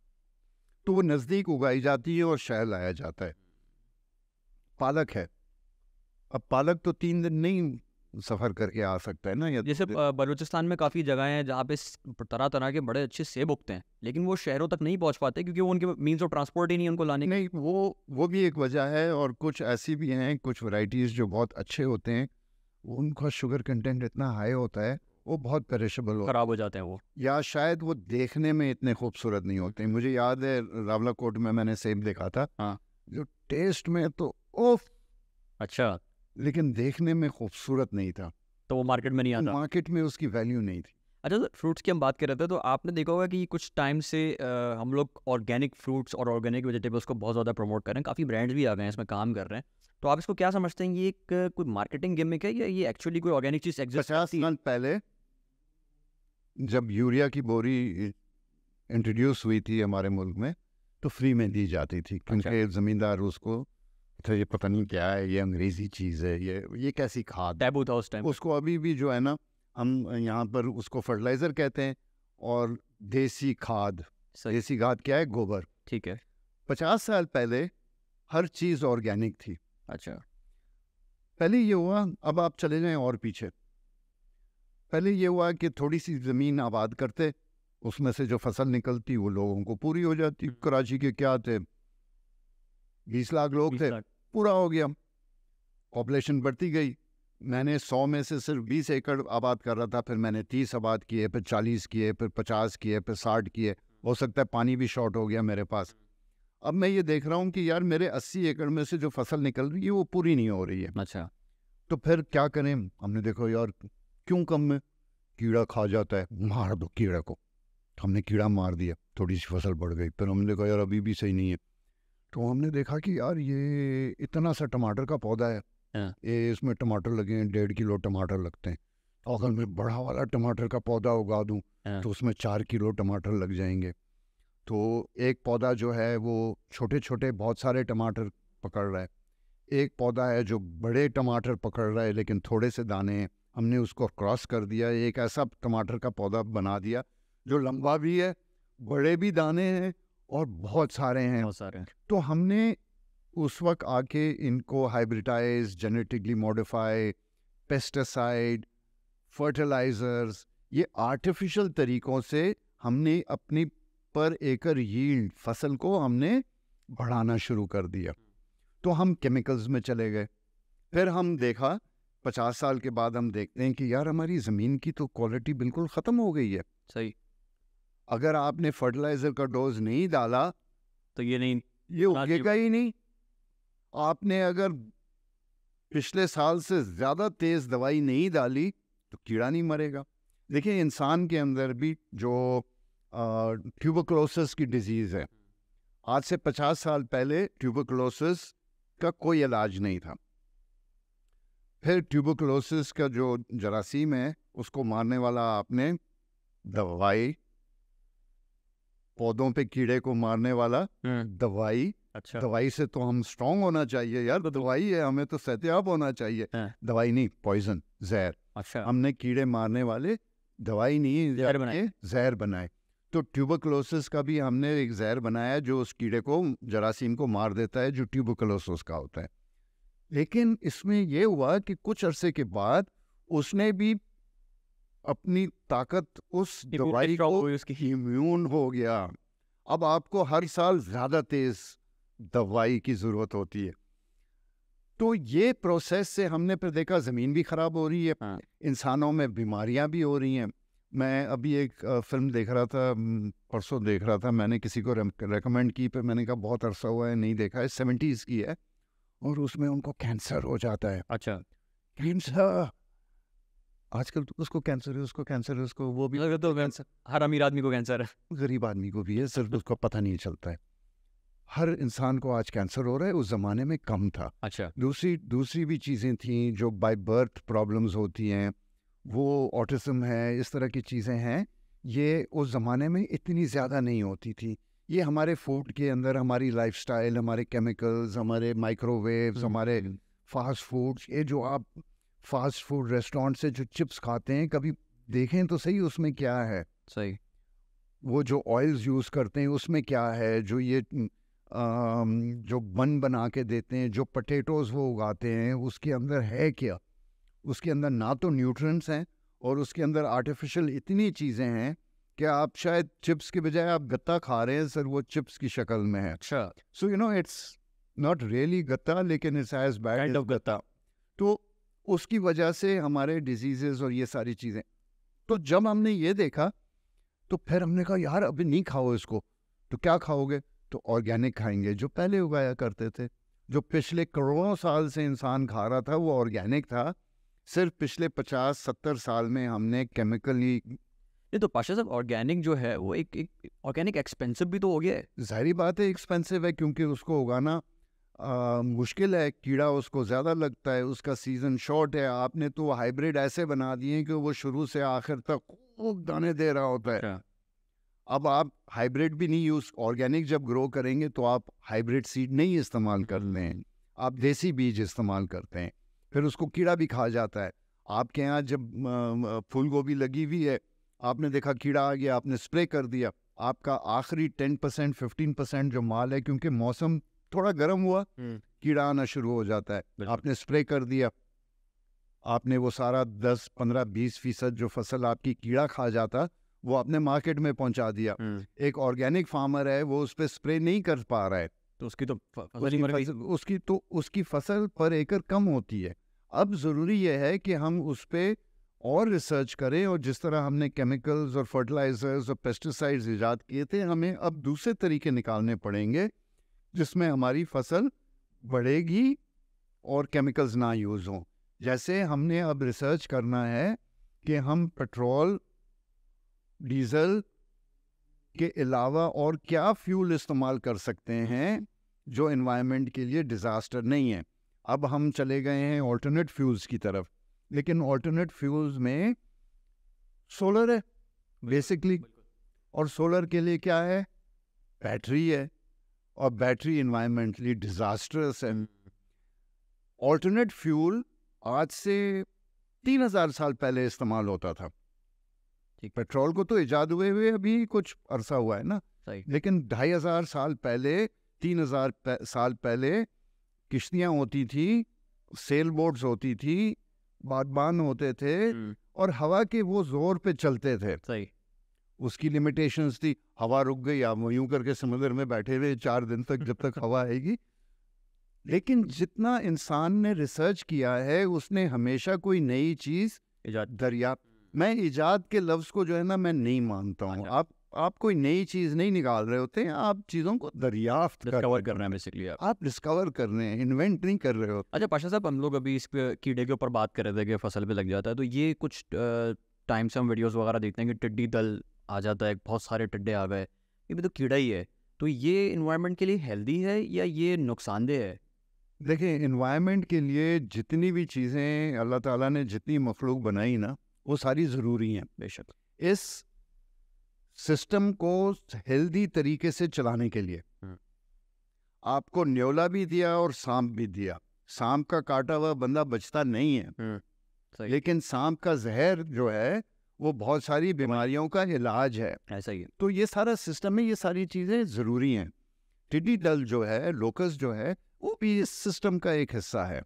तो वो नज़दीक उगाई जाती है और शहर लाया जाता है। पालक है, अब पालक तो 3 दिन नहीं सफ़र करके आ सकता है ना, या जैसे बलूचिस्तान में काफ़ी जगह हैं जहाँ पे तरह तरह के बड़े अच्छे सेब उगते हैं, लेकिन वो शहरों तक नहीं पहुँच पाते क्योंकि वो उनके मीन्स ऑफ ट्रांसपोर्ट ही नहीं है उनको लाने की। नहीं, वो भी एक वजह है। और कुछ ऐसी भी हैं, कुछ वैरायटीज़ जो बहुत अच्छे होते हैं, उनका शुगर कंटेंट इतना हाई होता है, वो बहुत पेरिशेबल होता है, खराब हो जाते हैं वो। या शायद वो देखने में इतने खूबसूरत नहीं होते। मुझे याद है रावलाकोट में मैंने सेब देखा था, हाँ। जो टेस्ट में तो ओफ, अच्छा, लेकिन देखने में खूबसूरत नहीं था, तो वो मार्केट में नहीं आता। मार्केट में उसकी वैल्यू नहीं थी। अच्छा सर, फ्रूट्स की हम बात कर रहे थे तो आपने देखा होगा कि कुछ टाइम से हम लोग ऑर्गेनिक फ्रूट्स और ऑर्गेनिक वेजिटेबल्स को बहुत ज़्यादा प्रमोट कर रहे हैं, काफ़ी ब्रांड्स भी आ गए हैं इसमें काम कर रहे हैं। तो आप इसको क्या समझते हैं, ये एक कोई मार्केटिंग गिमिक है या ये एक्चुअली कोई ऑर्गेनिक चीज़ एग्जिस्ट 50 करती है? साल पहले जब यूरिया की बोरी इंट्रोड्यूस हुई थी हमारे मुल्क में, तो फ्री में दी जाती थी, क्योंकि ज़मींदार उसको, अच्छा ये पता नहीं क्या है, ये अंग्रेज़ी चीज़ है, ये कैसी खाद, टैबू था उस टाइम। उसको अभी भी जो है ना, हम यहाँ पर उसको फर्टिलाइज़र कहते हैं। और देसी खाद, सही, देसी खाद क्या है? गोबर। ठीक है। 50 साल पहले हर चीज़ ऑर्गेनिक थी। अच्छा, पहले ये हुआ, अब आप चले जाएं और पीछे, पहले ये हुआ कि थोड़ी सी ज़मीन आबाद करते, उसमें से जो फसल निकलती वो लोगों को पूरी हो जाती। कराची के क्या थे, 20 लाख लोग 20 थे, लाख। पूरा हो गया। पॉपुलेशन बढ़ती गई, मैंने 100 में से सिर्फ 20 एकड़ आबाद कर रहा था, फिर मैंने 30 आबाद किए, फिर 40 किए, फिर 50 किए, फिर 60 किए। हो सकता है पानी भी शॉर्ट हो गया मेरे पास। अब मैं ये देख रहा हूँ कि यार मेरे 80 एकड़ में से जो फसल निकल रही है वो पूरी नहीं हो रही है। अच्छा, तो फिर क्या करें? हमने देखो यार क्यों कम में, कीड़ा खा जाता है, मार दो कीड़ा को। हमने कीड़ा मार दिया, थोड़ी सी फसल बढ़ गई। फिर हमने देखा यार अभी भी सही नहीं है, तो हमने देखा कि यार ये इतना सा टमाटर का पौधा है, हाँ। ये इसमें टमाटर लगे हैं, 1.5 किलो टमाटर लगते हैं। अगर मैं बड़ा वाला टमाटर का पौधा उगा दूं हाँ। तो उसमें 4 किलो टमाटर लग जाएंगे। तो एक पौधा जो है वो छोटे छोटे बहुत सारे टमाटर पकड़ रहा है, एक पौधा है जो बड़े टमाटर पकड़ रहा है लेकिन थोड़े से दाने हैं। हमने उसको क्रॉस कर दिया, एक ऐसा टमाटर का पौधा बना दिया जो लंबा भी है, बड़े भी दाने हैं और बहुत सारे हैं। बहुत सारे हैं। तो हमने उस वक्त आके इनको hybridise, genetically modify, pesticide, fertilisers, ये आर्टिफिशियल तरीक़ों से हमने अपनी पर एकड़ यील्ड, फसल को हमने बढ़ाना शुरू कर दिया। तो हम केमिकल्स में चले गए। फिर हम देखा 50 साल के बाद हम देखते हैं कि यार हमारी ज़मीन की तो क्वालिटी बिल्कुल ख़त्म हो गई है। सही। अगर आपने फर्टिलाइज़र का डोज नहीं डाला तो ये नहीं, ये उगेगा ही नहीं। आपने अगर पिछले साल से ज़्यादा तेज़ दवाई नहीं डाली तो कीड़ा नहीं मरेगा। देखिए, इंसान के अंदर भी जो ट्यूबरकुलोसिस की डिजीज़ है, आज से 50 साल पहले ट्यूबरकुलोसिस का कोई इलाज नहीं था। फिर ट्यूबरकुलोसिस का जो जरासीम है उसको मारने वाला आपने दवाई, पौधों पे कीड़े को मारने वाला दवाई। अच्छा। दवाई से तो हम स्ट्रांग होना चाहिए यार, दवाई है, हमें तो सेहतियाब होना चाहिए। दवाई नहीं, पॉइजन, जहर। अच्छा। हमने कीड़े मारने वाले दवाई नहीं, जहर बनाए। जहर बनाए। तो ट्यूबरकुलोसिस का भी हमने एक जहर बनाया जो उस कीड़े को, जरासीम को मार देता है, जो ट्यूबरकुलोसिस का होता है। लेकिन इसमें यह हुआ कि कुछ अरसे के बाद उसने भी अपनी ताकत, उस दवाई को, इम्यून हो गया। अब आपको हर साल ज्यादा तेज दवाई की जरूरत होती है। तो ये प्रोसेस से हमने फिर देखा ज़मीन भी ख़राब हो रही है, इंसानों में बीमारियां भी हो रही हैं। मैं अभी एक फिल्म देख रहा था, परसों देख रहा था, मैंने किसी को रेकमेंड की, पर मैंने कहा बहुत अरसा हुआ है नहीं देखा है, 70s की है, और उसमें उनको कैंसर हो जाता है। अच्छा। कैंसर आजकल तो उसको कैंसर है, उसको कैंसर है, उसको वो भी तो कैंसर हर अमीर आदमी को कैंसर है, गरीब आदमी को भी है, सिर्फ उसको पता नहीं चलता है। हर इंसान को आज कैंसर हो रहा है, उस ज़माने में कम था। अच्छा। दूसरी भी चीज़ें थी जो बाय बर्थ प्रॉब्लम्स होती हैं, वो ऑटिज़म है, इस तरह की चीज़ें हैं, ये उस ज़माने में इतनी ज़्यादा नहीं होती थी। ये हमारे फूड के अंदर, हमारी लाइफस्टाइल, हमारे केमिकल्स, हमारे माइक्रोवेव्स, हमारे फास्ट फूड्स, ये जो आप फास्ट फूड रेस्टोरेंट से जो चिप्स खाते हैं, कभी देखें तो सही उसमें क्या है। सही। वो जो ऑयल्स यूज़ करते हैं उसमें क्या है, जो ये जो बन बना के देते हैं, जो पोटैटोज़ वो उगाते हैं, उसके अंदर है क्या? उसके अंदर ना तो न्यूट्रिएंट्स हैं, और उसके अंदर आर्टिफिशियल इतनी चीज़ें हैं कि आप शायद चिप्स के बजाय आप गत्ता खा रहे हैं, सर वो चिप्स की शक्ल में है। अच्छा। So you know it's not really गत्ता, लेकिन it's as bad kind of गत्ता। तो उसकी वजह से हमारे डिजीजेस और ये सारी चीज़ें। तो जब हमने ये देखा तो फिर हमने कहा यार अभी नहीं खाओ इसको, तो क्या खाओगे? तो ऑर्गेनिक खाएंगे, जो पहले उगाया करते थे, जो पिछले करोड़ों साल से इंसान खा रहा था वो ऑर्गेनिक था। सिर्फ पिछले 50-70 साल में हमने केमिकली। ये तो पाशा साहब, ऑर्गेनिक जो है वो एक ऑर्गेनिक एक्सपेंसिव भी तो हो गया है। जाहिर बात है एक्सपेंसिव है, क्योंकि उसको उगाना मुश्किल है, कीड़ा उसको ज़्यादा लगता है, उसका सीज़न शॉर्ट है। आपने तो हाइब्रिड ऐसे बना दिए कि वो शुरू से आखिर तक खूब दाने दे रहा होता है। अब आप हाइब्रिड भी नहीं यूज़, ऑर्गेनिक जब ग्रो करेंगे तो आप हाइब्रिड सीड नहीं इस्तेमाल करते हैं, आप देसी बीज इस्तेमाल करते हैं, फिर उसको कीड़ा भी खा जाता है। आपके यहाँ जब फूल गोभी लगी हुई है, आपने देखा कीड़ा आ गया, आपने स्प्रे कर दिया, आपका आखिरी 10% 15% जो माल है, क्योंकि मौसम थोड़ा गर्म हुआ, कीड़ा आना शुरू हो जाता है, आपने स्प्रे कर दिया, आपने वो सारा 10-15-20% जो फसल आपकी कीड़ा खा जाता वो आपने मार्केट में पहुंचा दिया। एक ऑर्गेनिक फार्मर है, वो उस पर स्प्रे नहीं कर पा रहा है, तो उसकी तो फसल ही मर गई। उसकी फसल पर एकड़ कम होती है। अब ज़रूरी यह है कि हम उस पर और रिसर्च करें, और जिस तरह हमने केमिकल्स और फर्टिलाइजर्स और पेस्टिसाइड्स इजाद किए थे, हमें अब दूसरे तरीके निकालने पड़ेंगे जिसमें हमारी फसल बढ़ेगी और केमिकल्स ना यूज़ हों। जैसे हमने अब रिसर्च करना है कि हम पेट्रोल डीजल के अलावा और क्या फ्यूल इस्तेमाल कर सकते हैं जो एनवायरनमेंट के लिए डिज़ास्टर नहीं है। अब हम चले गए हैं ऑल्टरनेट फ्यूल्स की तरफ, लेकिन ऑल्टरनेट फ्यूल्स में सोलर है बेसिकली, और सोलर के लिए क्या है? बैटरी है, और बैटरी एनवायरमेंटली डिज़ास्टरस है। ऑल्टरनेट फ्यूल आज से 3000 साल पहले इस्तेमाल होता था। पेट्रोल को तो इजाद हुए अभी कुछ अरसा हुआ है ना, लेकिन 2500 साल पहले, 3000 साल पहले किश्तियां होती थी, सेल बोट्स होती थी, बागबान होते थे, और हवा के वो जोर पे चलते थे। सही। उसकी लिमिटेशंस थी, हवा रुक गई, आप यूं करके समुद्र में बैठे हुए 4 दिन तक जब तक हवा आएगी। लेकिन जितना इंसान ने रिसर्च किया है, उसने हमेशा कोई नई चीज इजाद दरियाफ्त। मैं इजाद के लफ्ज़ को जो है ना मैं नहीं मानता हूँ। आप आप कोई नई चीज़ नहीं निकाल रहे होते हैं, आप चीज़ों को दरियाफ्त डिस्कवर कर रहे हैं बेसिकली आप डिस्कवर कर रहे हैं, इन्वेंट नहीं कर रहे हो। अच्छा पाशा साहब, हम लोग अभी इस पे कीड़े के ऊपर बात कर रहे थे कि फसल पे लग जाता है, तो ये कुछ टाइम से हम वीडियोस वगैरह देखते हैं कि टिड्डी दल आ जाता है, बहुत सारे टिड्डे आ गए, ये भी तो कीड़ा ही है, तो ये इन्वायरमेंट के लिए हेल्दी है या ये नुकसानदेह है? देखिए, इन्वायरमेंट के लिए जितनी भी चीज़ें अल्लाह ताला ने जितनी मखलूक बनाई ना, वो सारी ज़रूरी हैं। बेशक। इस सिस्टम को हेल्दी तरीके से चलाने के लिए आपको न्योला भी दिया और सांप भी दिया। सांप का काटा हुआ बंदा बचता नहीं है, सही। लेकिन सांप का जहर जो है वो बहुत सारी बीमारियों का इलाज है। ऐसा ही है। तो ये सारा सिस्टम में ये सारी चीज़ें ज़रूरी हैं। टिड्डी दल जो है, लोकस जो है, वो भी इस सिस्टम का एक हिस्सा है।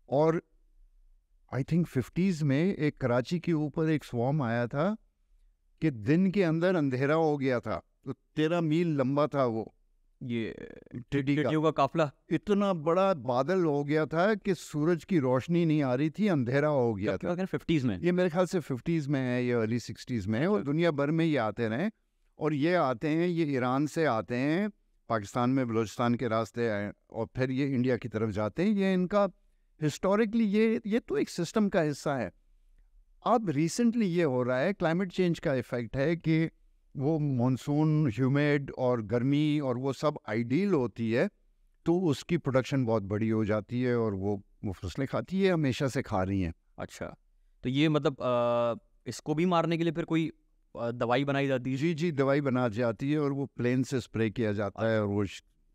और आई थिंक 50s में एक कराची के ऊपर एक स्वॉर्म आया था कि दिन के अंदर अंधेरा हो गया था, तो 13 मील लंबा था वो ये टिड्डी का। टिड्डियों का काफिला। इतना बड़ा बादल हो गया था कि सूरज की रोशनी नहीं आ रही थी, अंधेरा हो गया था। 50s में? ये मेरे ख्याल से 50s में है, ये अर्ली 60s में है, और दुनिया भर में ये आते रहे। और ये आते हैं, ये ईरान से आते हैं, पाकिस्तान में बलूचिस्तान के रास्ते आए, और फिर ये इंडिया की तरफ जाते हैं। ये इनका हिस्टोरिकली ये तो एक सिस्टम का हिस्सा है। अब रिसेंटली ये हो रहा है, क्लाइमेट चेंज का इफेक्ट है कि वो मॉनसून, ह्यूमिड और गर्मी और वो सब आइडियल होती है, तो उसकी प्रोडक्शन बहुत बड़ी हो जाती है और वो फसलें खाती है, हमेशा से खा रही हैं। अच्छा, तो ये मतलब इसको भी मारने के लिए फिर कोई दवाई बनाई जाती है? जी जी, दवाई बना जाती है और वो प्लेन से स्प्रे किया जाता है और वो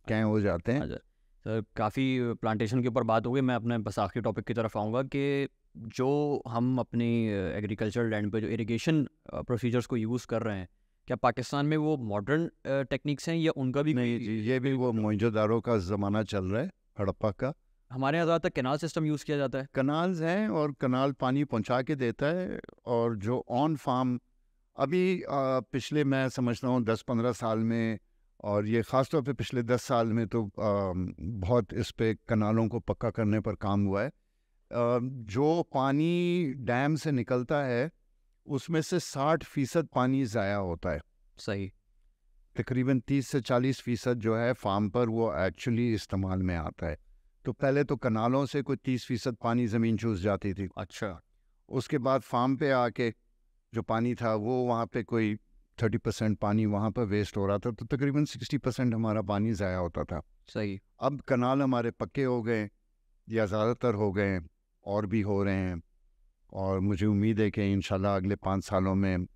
कैं हो जाते हैं। अच्छा सर, काफ़ी प्लांटेशन के ऊपर बात हो गई। मैं अपने बस आखिरी टॉपिक की तरफ आऊँगा कि जो हम अपनी एग्रीकल्चर लैंड पे जो इरिगेशन प्रोसीजर्स को यूज़ कर रहे हैं, क्या पाकिस्तान में वो मॉडर्न टेक्निक्स हैं या उनका भी नहीं जी, ये भी वो मोहनजोदारो का ज़माना चल रहा है, हड़प्पा का। हमारे यहाँ ज़्यादातर कैनाल सिस्टम यूज़ किया जाता है। कनाल्स हैं और कनाल पानी पहुंचा के देता है। और जो ऑन फार्म अभी पिछले, मैं समझता हूँ 10-15 साल में, और ये ख़ास तौर पे पिछले 10 साल में तो बहुत इस पे कनालों को पक्का करने पर काम हुआ है। जो पानी डैम से निकलता है उसमें से 60% पानी ज़ाया होता है। सही। तकरीबन 30 से 40% जो है फार्म पर वो एक्चुअली इस्तेमाल में आता है। तो पहले तो कनालों से कोई 30% पानी ज़मीन चूस जाती थी। अच्छा। उसके बाद फार्म पे आके जो पानी था वो वहाँ पे कोई 30% पानी वहाँ पर वेस्ट हो रहा था, तो तकरीबन 60% हमारा पानी ज़ाया होता था। सही। अब कनाल हमारे पक्के हो गए या ज़्यादातर हो गए, और भी हो रहे हैं, और मुझे उम्मीद है कि इंशाल्लाह अगले 5 सालों में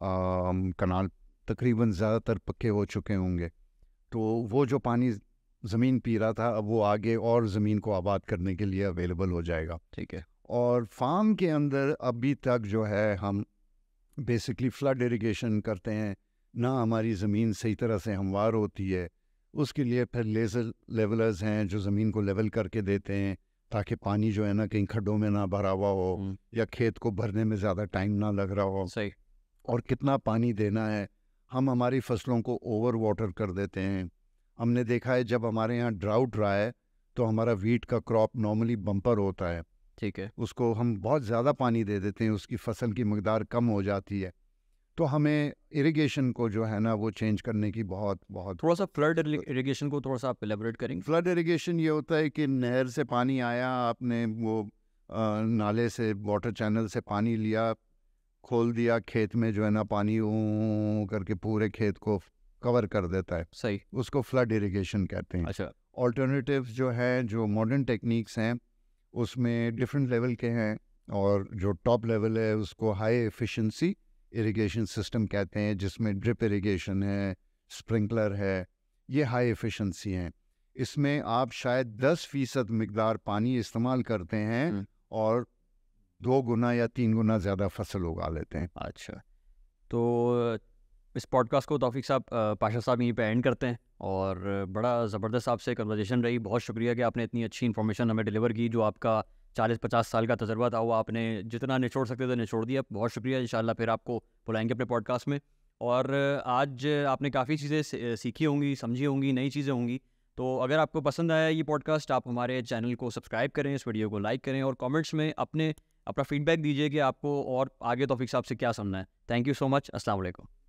कनाल तकरीबन ज़्यादातर पक्के हो चुके होंगे। तो वो जो पानी ज़मीन पी रहा था, अब वो आगे और ज़मीन को आबाद करने के लिए अवेलेबल हो जाएगा। ठीक है। और फार्म के अंदर अभी तक जो है हम बेसिकली फ्लड इरिगेशन करते हैं ना, हमारी ज़मीन सही तरह से हमवार होती है। उसके लिए फिर लेज़र लेवलर्स हैं जो ज़मीन को लेवल करके देते हैं, ताकि पानी जो है ना कहीं खड्डों में ना भरा हुआ हो या खेत को भरने में ज़्यादा टाइम ना लग रहा हो। सही। और कितना पानी देना है, हम हमारी फसलों को ओवर वाटर कर देते हैं। हमने देखा है जब हमारे यहाँ ड्राउट रहा है तो हमारा वीट का क्रॉप नॉर्मली बम्पर होता है, ठीक है। उसको हम बहुत ज़्यादा पानी दे देते हैं, उसकी फसल की मकदार कम हो जाती है। तो हमें इरिगेशन को जो है ना वो चेंज करने की बहुत बहुत थोड़ा सा फ्लड इरिगेशन को थोड़ा सा आप एलेबोरेट करेंगे? फ्लड इरिगेशन ये होता है कि नहर से पानी आया, आपने वो नाले से, वाटर चैनल से पानी लिया, खोल दिया, खेत में जो है ना पानी करके पूरे खेत को कवर कर देता है। सही। उसको फ्लड इरिगेशन कहते हैं। अच्छा। ऑल्टरनेटिव्स जो है, जो मॉडर्न टेक्निक्स हैं, उसमें डिफरेंट लेवल के हैं, और जो टॉप लेवल है उसको हाई एफिशिएंसी इरिगेशन सिस्टम कहते हैं, जिसमें ड्रिप इरिगेशन है, स्प्रिंकलर है। ये हाई एफिशिएंसी हैं। इसमें आप शायद 10% मिकदार पानी इस्तेमाल करते हैं और 2 गुना या 3 गुना ज़्यादा फसल उगा लेते हैं। अच्छा, तो इस पॉडकास्ट को तौफीक साहब, पाशा साहब यहीं पे एंड करते हैं। और बड़ा ज़बरदस्त आपसे कन्वर्सेशन रही। बहुत शुक्रिया कि आपने इतनी अच्छी इन्फॉर्मेशन हमें डिलीवर की। जो आपका 40-50 साल का तजर्बा था वो आपने जितना निचोड़ सकते थे निचोड़ दिया। बहुत शुक्रिया। इंशाल्लाह फिर आपको बुलाएंगे अपने पॉडकास्ट में। और आज आपने काफ़ी चीज़ें सीखी होंगी, समझी होंगी, नई चीज़ें होंगी। तो अगर आपको पसंद आया ये पॉडकास्ट, आप हमारे चैनल को सब्सक्राइब करें, इस वीडियो को लाइक करें और कमेंट्स में अपने अपना फीडबैक दीजिए कि आपको और आगे तौफीक साहब से क्या सुनना है। Thank you so much. अस्सलाम वालेकुम।